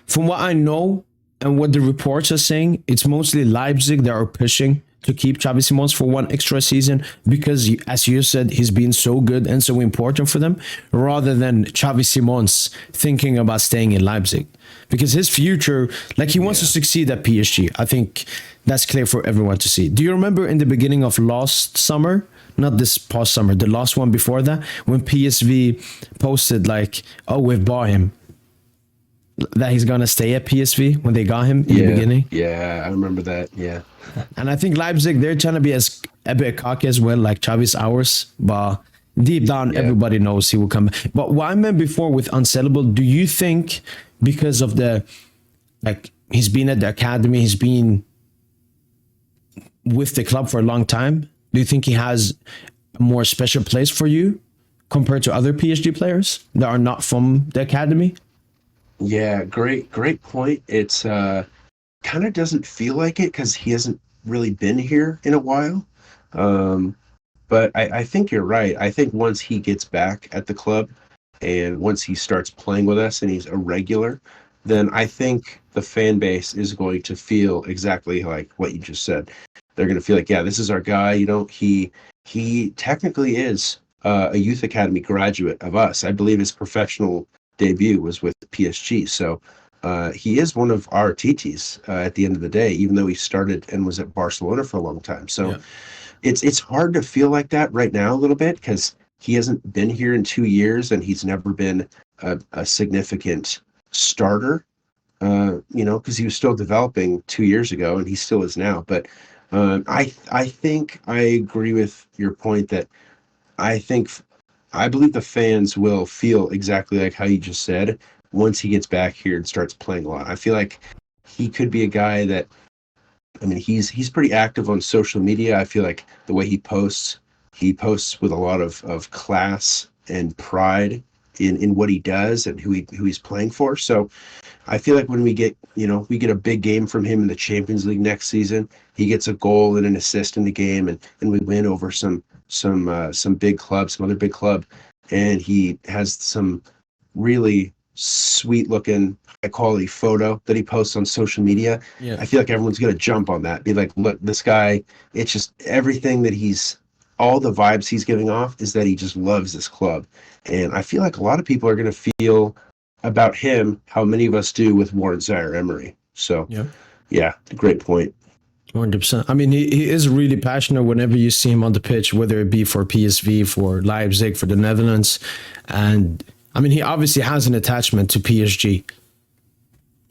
from what I know and what the reports are saying, it's mostly Leipzig that are pushing to keep Chavi Simons for one extra season because, as you said, he's been so good and so important for them, rather than Chavi Simons thinking about staying in Leipzig. Because his future, like he wants to Yeah. succeed at PSG. I think that's clear for everyone to see. Do you remember in the beginning of last summer? Not this past summer, the last one before that, when PSV posted like, "Oh, we've bought him," that he's gonna stay at PSV when they got him in the Yeah, beginning. yeah, I remember that. Yeah, And I think Leipzig, they're trying to be as a bit cocky as well, like Chavi's ours. But deep down, yeah, everybody knows he will come. But what I meant before with unsellable, do you think because of the like he's been at the academy, he's been with the club for a long time? Do you think he has a more special place for you compared to other PSG players that are not from the academy? yeah. Great point. It's kind of doesn't feel like it because he hasn't really been here in a while. Um, but I think you're right. I think once he gets back at the club and once he starts playing with us and he's a regular, then I think the fan base is going to feel exactly like what you just said. They're going to feel like, yeah, this is our guy. He technically is a youth academy graduate of us. I believe his professional debut was with PSG. So he is one of our TTs at the end of the day, even though he started and was at Barcelona for a long time. So Yeah. it's hard to feel like that right now a little bit because he hasn't been here in 2 years and he's never been a significant starter. Because he was still developing 2 years ago and he still is now. But I think I agree with your point that I think I believe the fans will feel exactly like how you just said once he gets back here and starts playing a lot. I feel like he could be a guy that I mean he's pretty active on social media. I feel like the way he posts with a lot of class and pride in what he does and who he's playing for. So I feel like when we get a big game from him in the Champions League next season, he gets a goal and an assist in the game, and we win over some big clubs, some other big club, and he has some really sweet looking high quality photo that he posts on social media. Yeah. I feel like everyone's gonna jump on that, be like, look, this guy, it's just everything that all the vibes he's giving off is that he just loves this club. And I feel like a lot of people are gonna feel about him how many of us do with Warren Zaire-Emery. So, Yeah. yeah, great point. 100%. I mean, he is really passionate whenever you see him on the pitch, whether it be for PSV, for Leipzig, for the Netherlands. And I mean, he obviously has an attachment to PSG.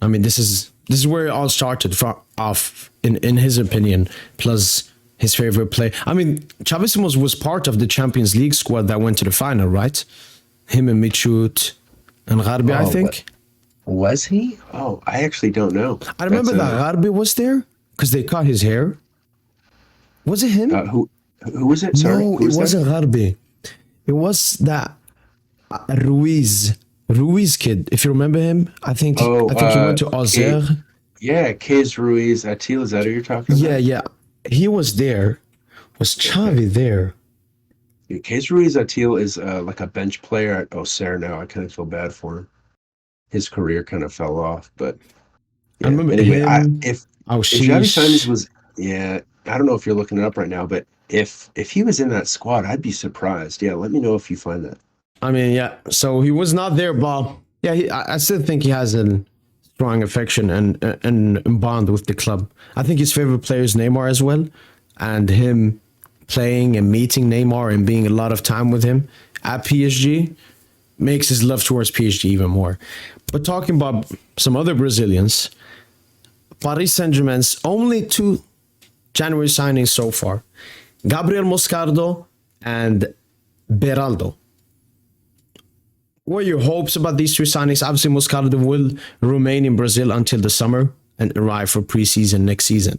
I mean, this is where it all started from off, in his opinion, plus his favorite play. I mean, Chavi Simons was part of the Champions League squad that went to the final, right? Him and Michoud and Garbi, I Oh, think. was he? Oh, I actually don't know. I remember That's that Garbi was there because they cut his hair. Was it him? who was it? Sorry, No, who it was that? wasn't Garbi. It was that Ruiz kid. If you remember him, Oh, I think he went to K, Auxerre. yeah, K's Ruiz Atil. Is that who you're talking Yeah, about? yeah. He was there. Was Okay. Chavi there? Yeah, K's Ruiz Atil is like a bench player at Auxerre now. I kind of feel bad for him. His career kind of fell off, but I yeah. remember Anyway, I him. if Xavi Simons Aushish. was yeah, I don't know if you're looking it up right now, but if he was in that squad, I'd be surprised. Yeah, let me know if you find that. I mean, yeah. So he was not there, but yeah, I still think he has a strong affection and bond with the club. I think his favorite player is Neymar as well, and him playing and meeting Neymar and being a lot of time with him at PSG makes his love towards PSG even more. But talking about some other Brazilians, Paris Saint-Germain's only two January signings so far, Gabriel Moscardo and Beraldo. What are your hopes about these two signings? Obviously, Moscardo will remain in Brazil until the summer and arrive for preseason next season.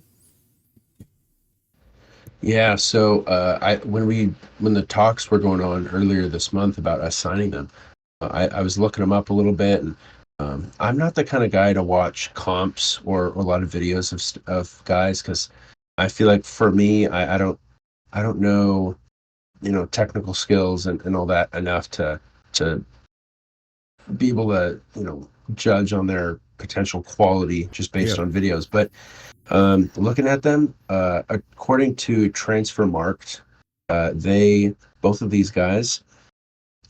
Yeah, so I when the talks were going on earlier this month about us signing them, I was looking them up a little bit, and I'm not the kind of guy to watch comps or a lot of videos of guys because I feel like for me, I don't know technical skills and all that enough to be able to judge on their potential quality just Yeah. based on videos. But looking at them, according to Transfermarkt, they both of these guys.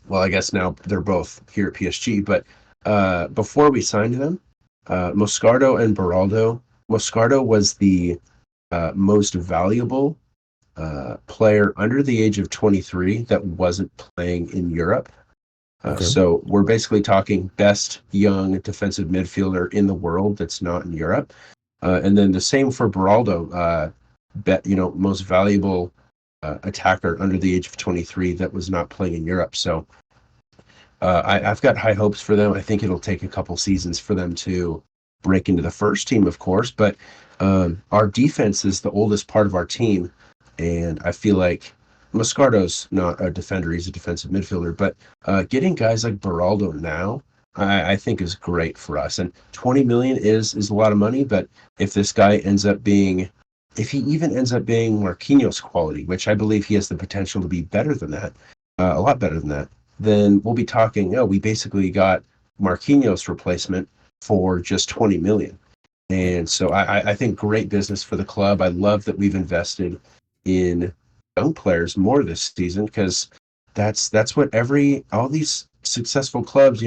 Well, I guess now they're both here at PSG. But before we signed them, Moscardo and Beraldo. Moscardo was the most valuable player under the age of 23 that wasn't playing in Europe. Okay. So we're basically talking best young defensive midfielder in the world that's not in Europe. And then the same for Beraldo, most valuable attacker under the age of 23 that was not playing in Europe. So I've got high hopes for them. I think it'll take a couple seasons for them to break into the first team, of course. But our defense is the oldest part of our team, and I feel like Moscardo's not a defender; he's a defensive midfielder. But getting guys like Beraldo now, I think is great for us. And 20 million is a lot of money, but if this guy if he even ends up being Marquinhos quality, which I believe he has the potential to be better than that, a lot better than that, then we'll be talking, we basically got Marquinhos replacement for just 20 million. And so I think great business for the club. I love that we've invested in young players more this season, because that's what all these successful clubs,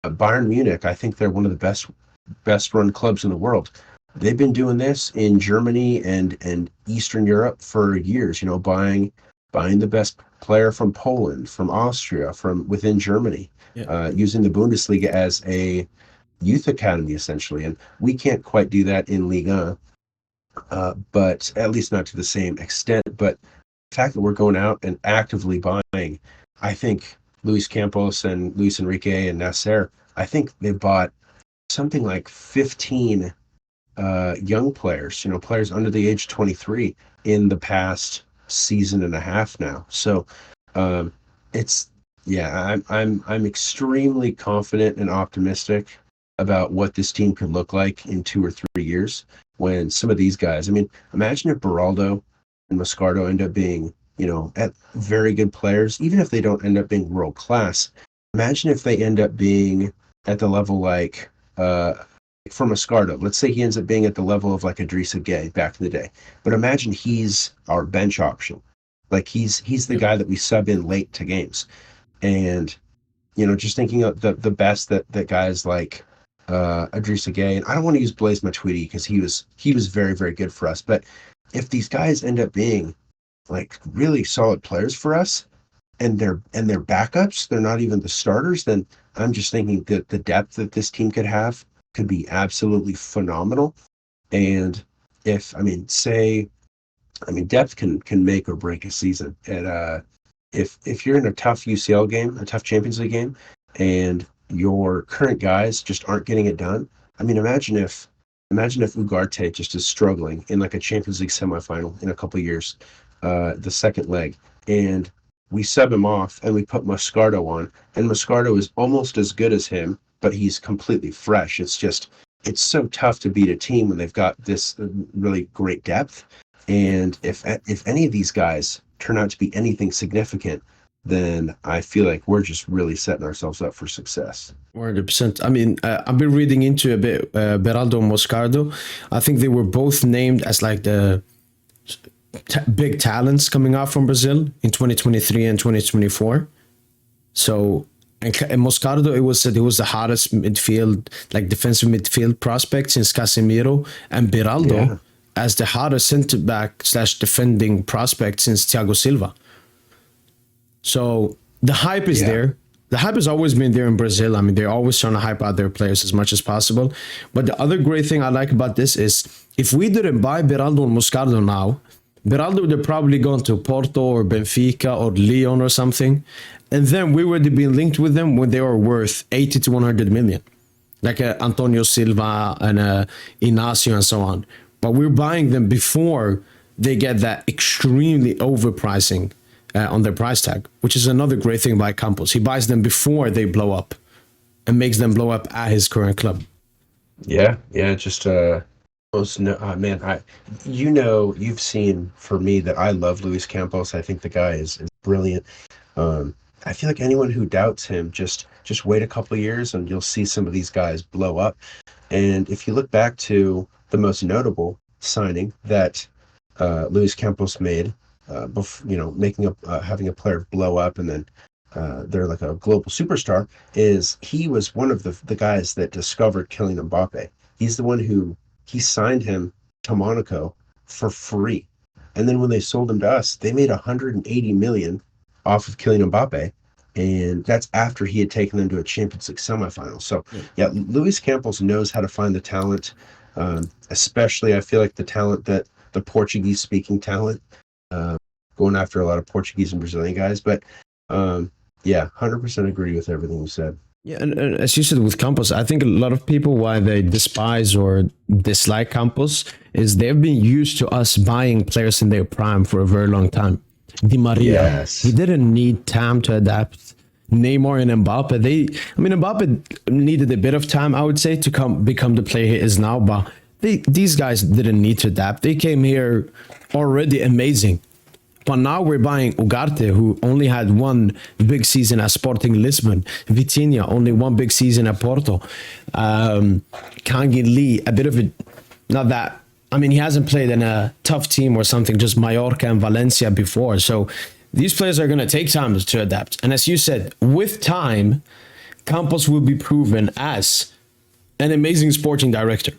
Bayern Munich, I think they're one of the best run clubs in the world. They've been doing this in Germany and Eastern Europe for years, buying the best player from Poland, from Austria, from within Germany, using the Bundesliga as a youth academy, essentially. And we can't quite do that in Liga, but at least not to the same extent. But the fact that we're going out and actively buying, I think Luis Campos and Luis Enrique and Nasser, I think they bought something like 15 young players, players under the age of 23 in the past season and a half now. So I'm extremely confident and optimistic about what this team could look like in 2 or 3 years, when some of these guys, imagine if Beraldo and Moscardo end up being, at very good players, even if they don't end up being world class. Imagine if they end up being at the level like for Moscardo, let's say he ends up being at the level of like Idrissa Gueye back in the day. But imagine he's our bench option. Like he's the guy that we sub in late to games. And, just thinking of the best that guys like Idrissa Gueye, and I don't want to use Blaise Matuidi because he was very, very good for us. But if these guys end up being like really solid players for us, and they're backups, they're not even the starters, then I'm just thinking that the depth that this team could have could be absolutely phenomenal. And if depth can make or break a season. And if you're in a tough UCL game, a tough Champions League game, and your current guys just aren't getting it done, imagine if Ugarte just is struggling in like a Champions League semifinal in a couple of years, the second leg, and we sub him off and we put Moscardo on, and Moscardo is almost as good as him, but he's completely fresh. It's so tough to beat a team when they've got this really great depth. And if any of these guys turn out to be anything significant, then I feel like we're just really setting ourselves up for success. 100%. I've been reading into a bit Beraldo and Moscardo. I think they were both named as like the big talents coming out from Brazil in 2023 and 2024. So, and Moscardo, it was said he was the hottest defensive midfield prospect since Casemiro, and Beraldo as the hottest center back / defending prospect since Thiago Silva. So the hype is there. The hype has always been there in Brazil. They're always trying to hype out their players as much as possible. But the other great thing I like about this is if we didn't buy Beraldo and Moscardo now, Beraldo would have probably gone to Porto or Benfica or Lyon or something. And then we would have been linked with them when they were worth 80 to 100 million. Like Antonio Silva and Inacio and so on. But we're buying them before they get that extremely overpricing on their price tag, which is another great thing by Campos. He buys them before they blow up and makes them blow up at his current club. Yeah, just you've seen for me that I love Luis Campos. I think the guy is brilliant. I feel like anyone who doubts him, just wait a couple of years and you'll see some of these guys blow up. And if you look back to the most notable signing that Luis Campos made, having a player blow up and then they're like a global superstar, is he was one of the guys that discovered Kylian Mbappe. He's the one who he signed him to Monaco for free. And then when they sold him to us, they made 180 million off of Kylian Mbappe. And that's after he had taken them to a Champions League semifinal. So Luis Campos knows how to find the talent, especially I feel like the talent that the Portuguese speaking talent, going after a lot of Portuguese and Brazilian guys. But 100% agree with everything you said. Yeah, and as you said with Campos, I think a lot of people, why they despise or dislike Campos is they've been used to us buying players in their prime for a very long time. Di Maria, he didn't need time to adapt. Neymar and Mbappe, Mbappe needed a bit of time, I would say, to become the player he is now, but these guys didn't need to adapt. They came here already amazing. But now we're buying Ugarte, who only had one big season at Sporting Lisbon. Vitinha, only one big season at Porto. Kangin Lee, a bit of a, not that, I mean, he hasn't played in a tough team or something, just Mallorca and Valencia before. So these players are going to take time to adapt. And as you said, with time, Campos will be proven as an amazing sporting director.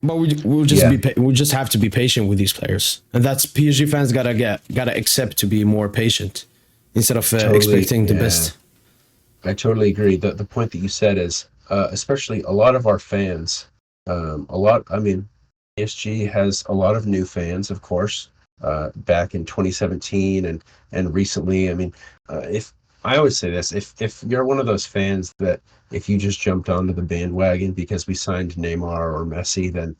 But we'll just have to be patient with these players, and that's PSG fans gotta accept to be more patient instead of expecting the best. I totally agree. The point that you said is, especially a lot of our fans, I mean, PSG has a lot of new fans, of course, back in 2017 and recently. I mean, if I always say this, if you're one of those fans that if you just jumped onto the bandwagon because we signed Neymar or Messi, then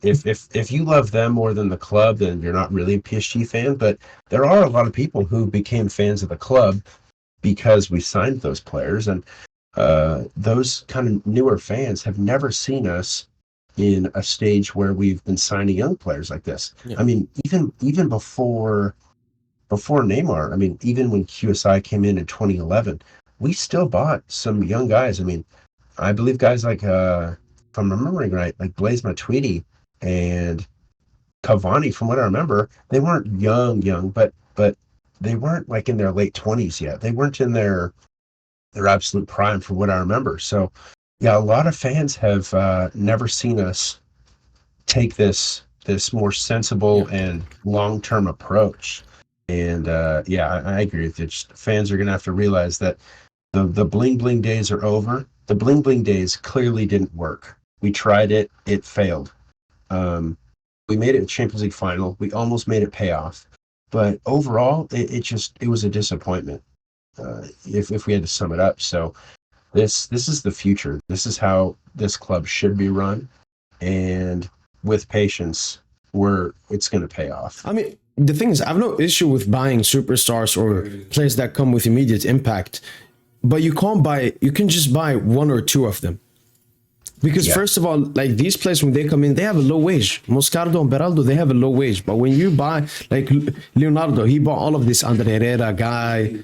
if you love them more than the club, then you're not really a PSG fan. But there are a lot of people who became fans of the club because we signed those players, and those kind of newer fans have never seen us in a stage where we've been signing young players like this. Yeah. I mean, even before Neymar, I mean, even when QSI came in 2011, we still bought some young guys. I mean, I believe guys like, if I'm remembering right, like Blaise Matuidi and Cavani, from what I remember, they weren't young, but they weren't like in their late 20s yet. They weren't in their absolute prime, from what I remember. So, yeah, a lot of fans have never seen us take this more sensible and long-term approach. And I agree with you. Fans are going to have to realize that the bling bling days are over. The bling bling days clearly didn't work. We tried it. It failed. We made it a Champions League final. We almost made it pay off. But overall, it was a disappointment, if we had to sum it up. So this is the future. This is how this club should be run. And with patience, it's going to pay off. I mean, the thing is, I have no issue with buying superstars or players that come with immediate impact, but you can just buy one or two of them. Because first of all, like these players, when they come in, they have a low wage. Moscardo and Beraldo, they have a low wage. But when you buy, like Leonardo, he bought all of this Andre Herrera guy,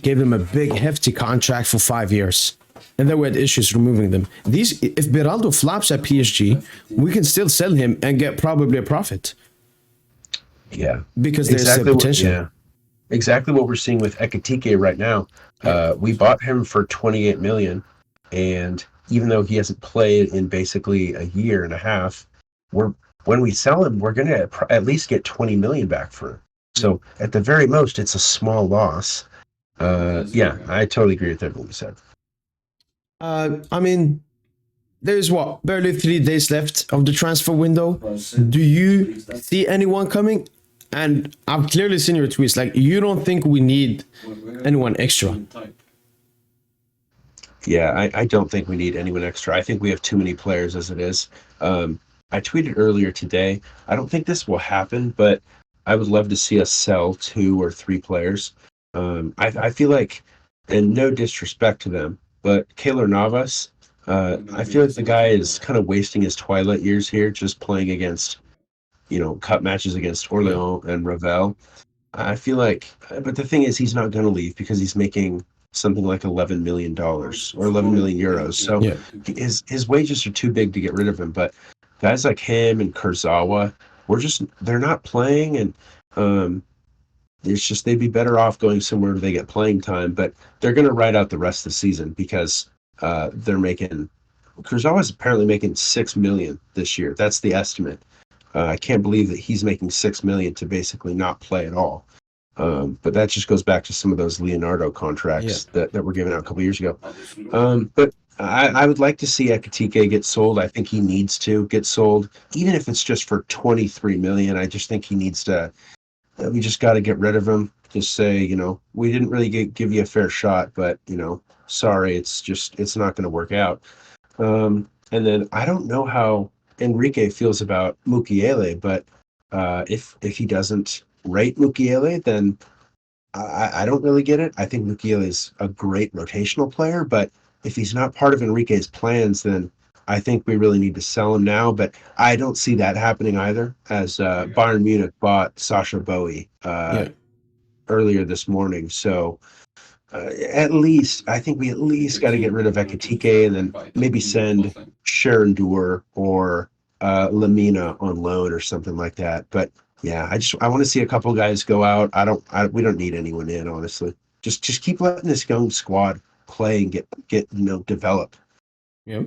gave him a big, hefty contract for 5 years. And then we had issues removing them. If Beraldo flops at PSG, we can still sell him and get probably a profit. Yeah, because there's a potential. Exactly what we're seeing with Ekitike right now. We bought him for 28 million, and even though he hasn't played in basically a year and a half, when we sell him, we're going to at least get 20 million back for him. So at the very most, it's a small loss. I totally agree with everything you said. I mean, there's barely 3 days left of the transfer window. Do you see anyone coming? And I've clearly seen your tweets. Like, you don't think we need anyone extra? Yeah, I don't think we need anyone extra. I think we have too many players as it is. I tweeted earlier today, I don't think this will happen, but I would love to see us sell 2 or 3 players. I feel like, and no disrespect to them, but Keylor Navas, I feel like the guy is kind of wasting his twilight years here, just playing against, cup matches against Orléans and Revel. I feel like, but the thing is, he's not going to leave because he's making something like $11 million or 11 million euros. So his wages are too big to get rid of him. But guys like him and Kurzawa, they're not playing, and it's just they'd be better off going somewhere where they get playing time. But they're going to ride out the rest of the season because Kurzawa is apparently making $6 million this year. That's the estimate. I can't believe that he's making $6 million to basically not play at all. But that just goes back to some of those Leonardo contracts that were given out a couple years ago. But I would like to see Ekitike get sold. I think he needs to get sold, even if it's just for 23 million. I just think he needs to. We just got to get rid of him. Just say, we didn't really give you a fair shot, but sorry, it's not going to work out. And then I don't know how Enrique feels about Mukiele, but if he doesn't rate Mukiele, then I don't really get it. I think Mukiele is a great rotational player, but if he's not part of Enrique's plans, then I think we really need to sell him now, but I don't see that happening either, as Bayern Munich bought Sasha Bowie Yeah. earlier this morning. So at least, I think we at least got to get rid of Ekitike and then maybe send Sharon Doer or Lamina on loan or something like that. But yeah, I want to see a couple guys go out. We don't need anyone in, honestly. Just keep letting this young squad play and get develop. Yeah.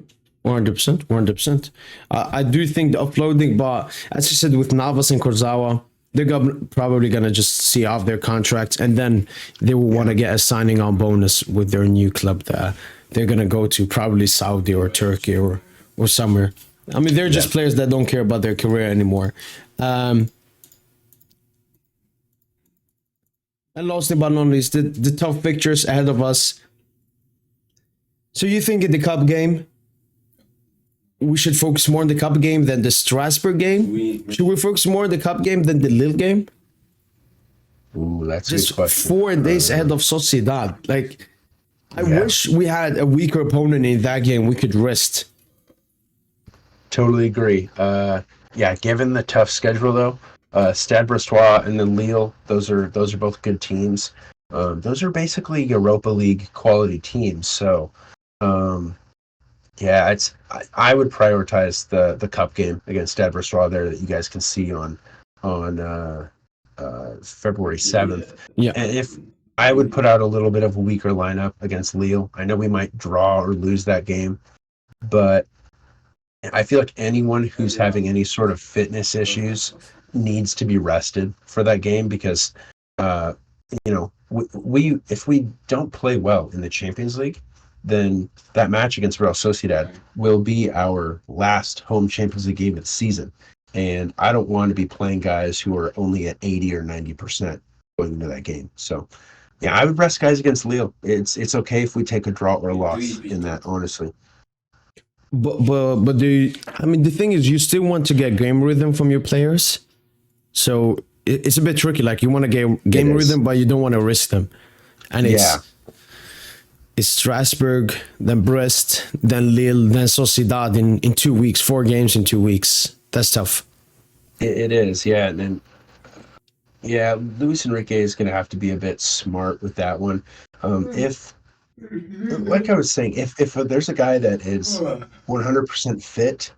100%. 100%. I do think the uploading, but as you said, with Navas and Kurzawa, they're probably going to just see off their contracts, and then they will want to get a signing on bonus with their new club that they're going to go to, probably Saudi or Turkey or somewhere. I mean, they're just players that don't care about their career anymore. And lastly but not least, the tough fixtures ahead of us. So you think in the cup game, we should focus more on the cup game than the Strasbourg game? Should we focus more on the cup game than the Lille game? Ooh, that's just a good question. 4 days ahead of Sociedad. Like, I wish we had a weaker opponent in that game we could rest. Totally agree. Given the tough schedule though, Stade Brestois and then Lille, those are both good teams. Those are basically Europa League quality teams. So, I would prioritize the cup game against Stade Brestois there that you guys can see on February 7th. Yeah. And if I would put out a little bit of a weaker lineup against Lille, I know we might draw or lose that game, but I feel like anyone who's having any sort of fitness issues needs to be rested for that game because, we if we don't play well in the Champions League, then that match against Real Sociedad will be our last home Champions League game of the season. And I don't want to be playing guys who are only at 80 or 90% going into that game. So, yeah, I would rest guys against Lille. It's okay if we take a draw or a loss in that, honestly. But the thing is, you still want to get game rhythm from your players. So it's a bit tricky. Like, you want to get game rhythm, but you don't want to risk them. And it's Strasbourg, then Brest, then Lille, then Sociedad in 2 weeks, 4 games in 2 weeks. That's tough. It is, yeah. And then, Luis Enrique is going to have to be a bit smart with that one. If, like I was saying, if there's a guy that is 100% fit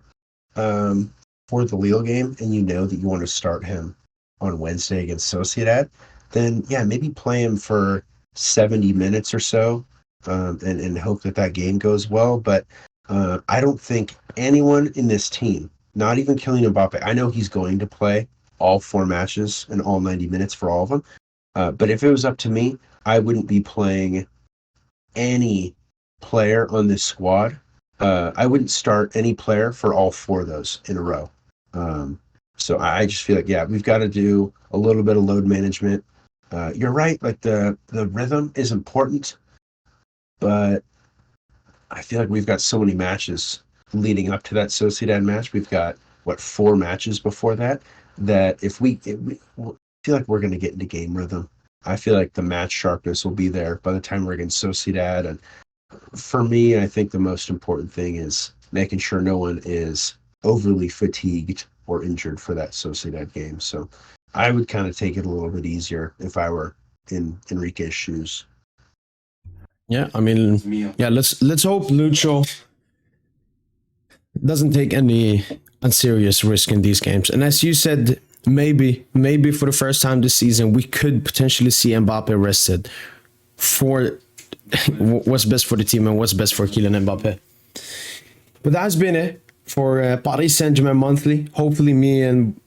for the Lille game and you know that you want to start him on Wednesday against Sociedad, then, maybe play him for 70 minutes or so. And hope that game goes well. But I don't think anyone in this team, not even Kylian Mbappe, I know he's going to play all 4 matches and all 90 minutes for all of them. But if it was up to me, I wouldn't be playing any player on this squad. I wouldn't start any player for all 4 of those in a row. So I just feel like, we've got to do a little bit of load management. You're right, like the rhythm is important. But I feel like we've got so many matches leading up to that Sociedad match. We've got, 4 matches before that if we feel like we're going to get into game rhythm. I feel like the match sharpness will be there by the time we're against Sociedad. And for me, I think the most important thing is making sure no one is overly fatigued or injured for that Sociedad game. So I would kind of take it a little bit easier if I were in Enrique's shoes. Yeah, I mean, let's hope Lucho doesn't take any unserious risk in these games. And as you said, maybe for the first time this season, we could potentially see Mbappe rested for what's best for the team and what's best for Kylian Mbappe. But that's been it for Paris Saint-Germain Monthly. Hopefully me and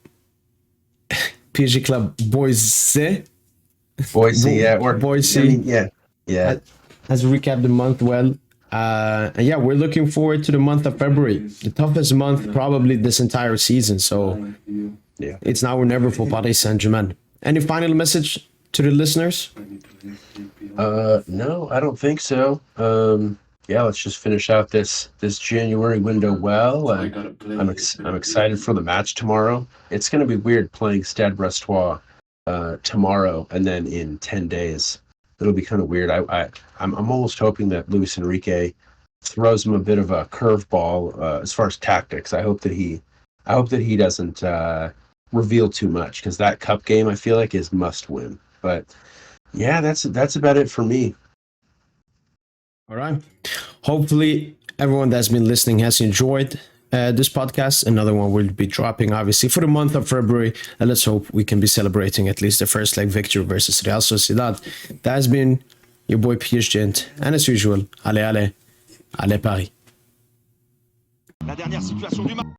PSG Club Boise. Boise. Has recapped the month well. And we're looking forward to the month of February, the toughest month probably this entire season. So it's now or never for Paris Saint-Germain. Any final message to the listeners? No, I don't think so. Let's just finish out this January window well. I'm excited for the match tomorrow. It's going to be weird playing Stade Brestois tomorrow and then in 10 days. It'll be kind of weird. I'm almost hoping that Luis Enrique throws him a bit of a curveball as far as tactics. I hope that he doesn't reveal too much, because that cup game I feel like is must win. But yeah, that's about it for me. All right. Hopefully, everyone that's been listening has enjoyed this podcast. Another one will be dropping, obviously, for the month of February. And let's hope we can be celebrating at least the first leg victory versus Real Sociedad. That has been your boy PSGINT. And as usual, allez, allez, allez Paris. La dernière situation du match.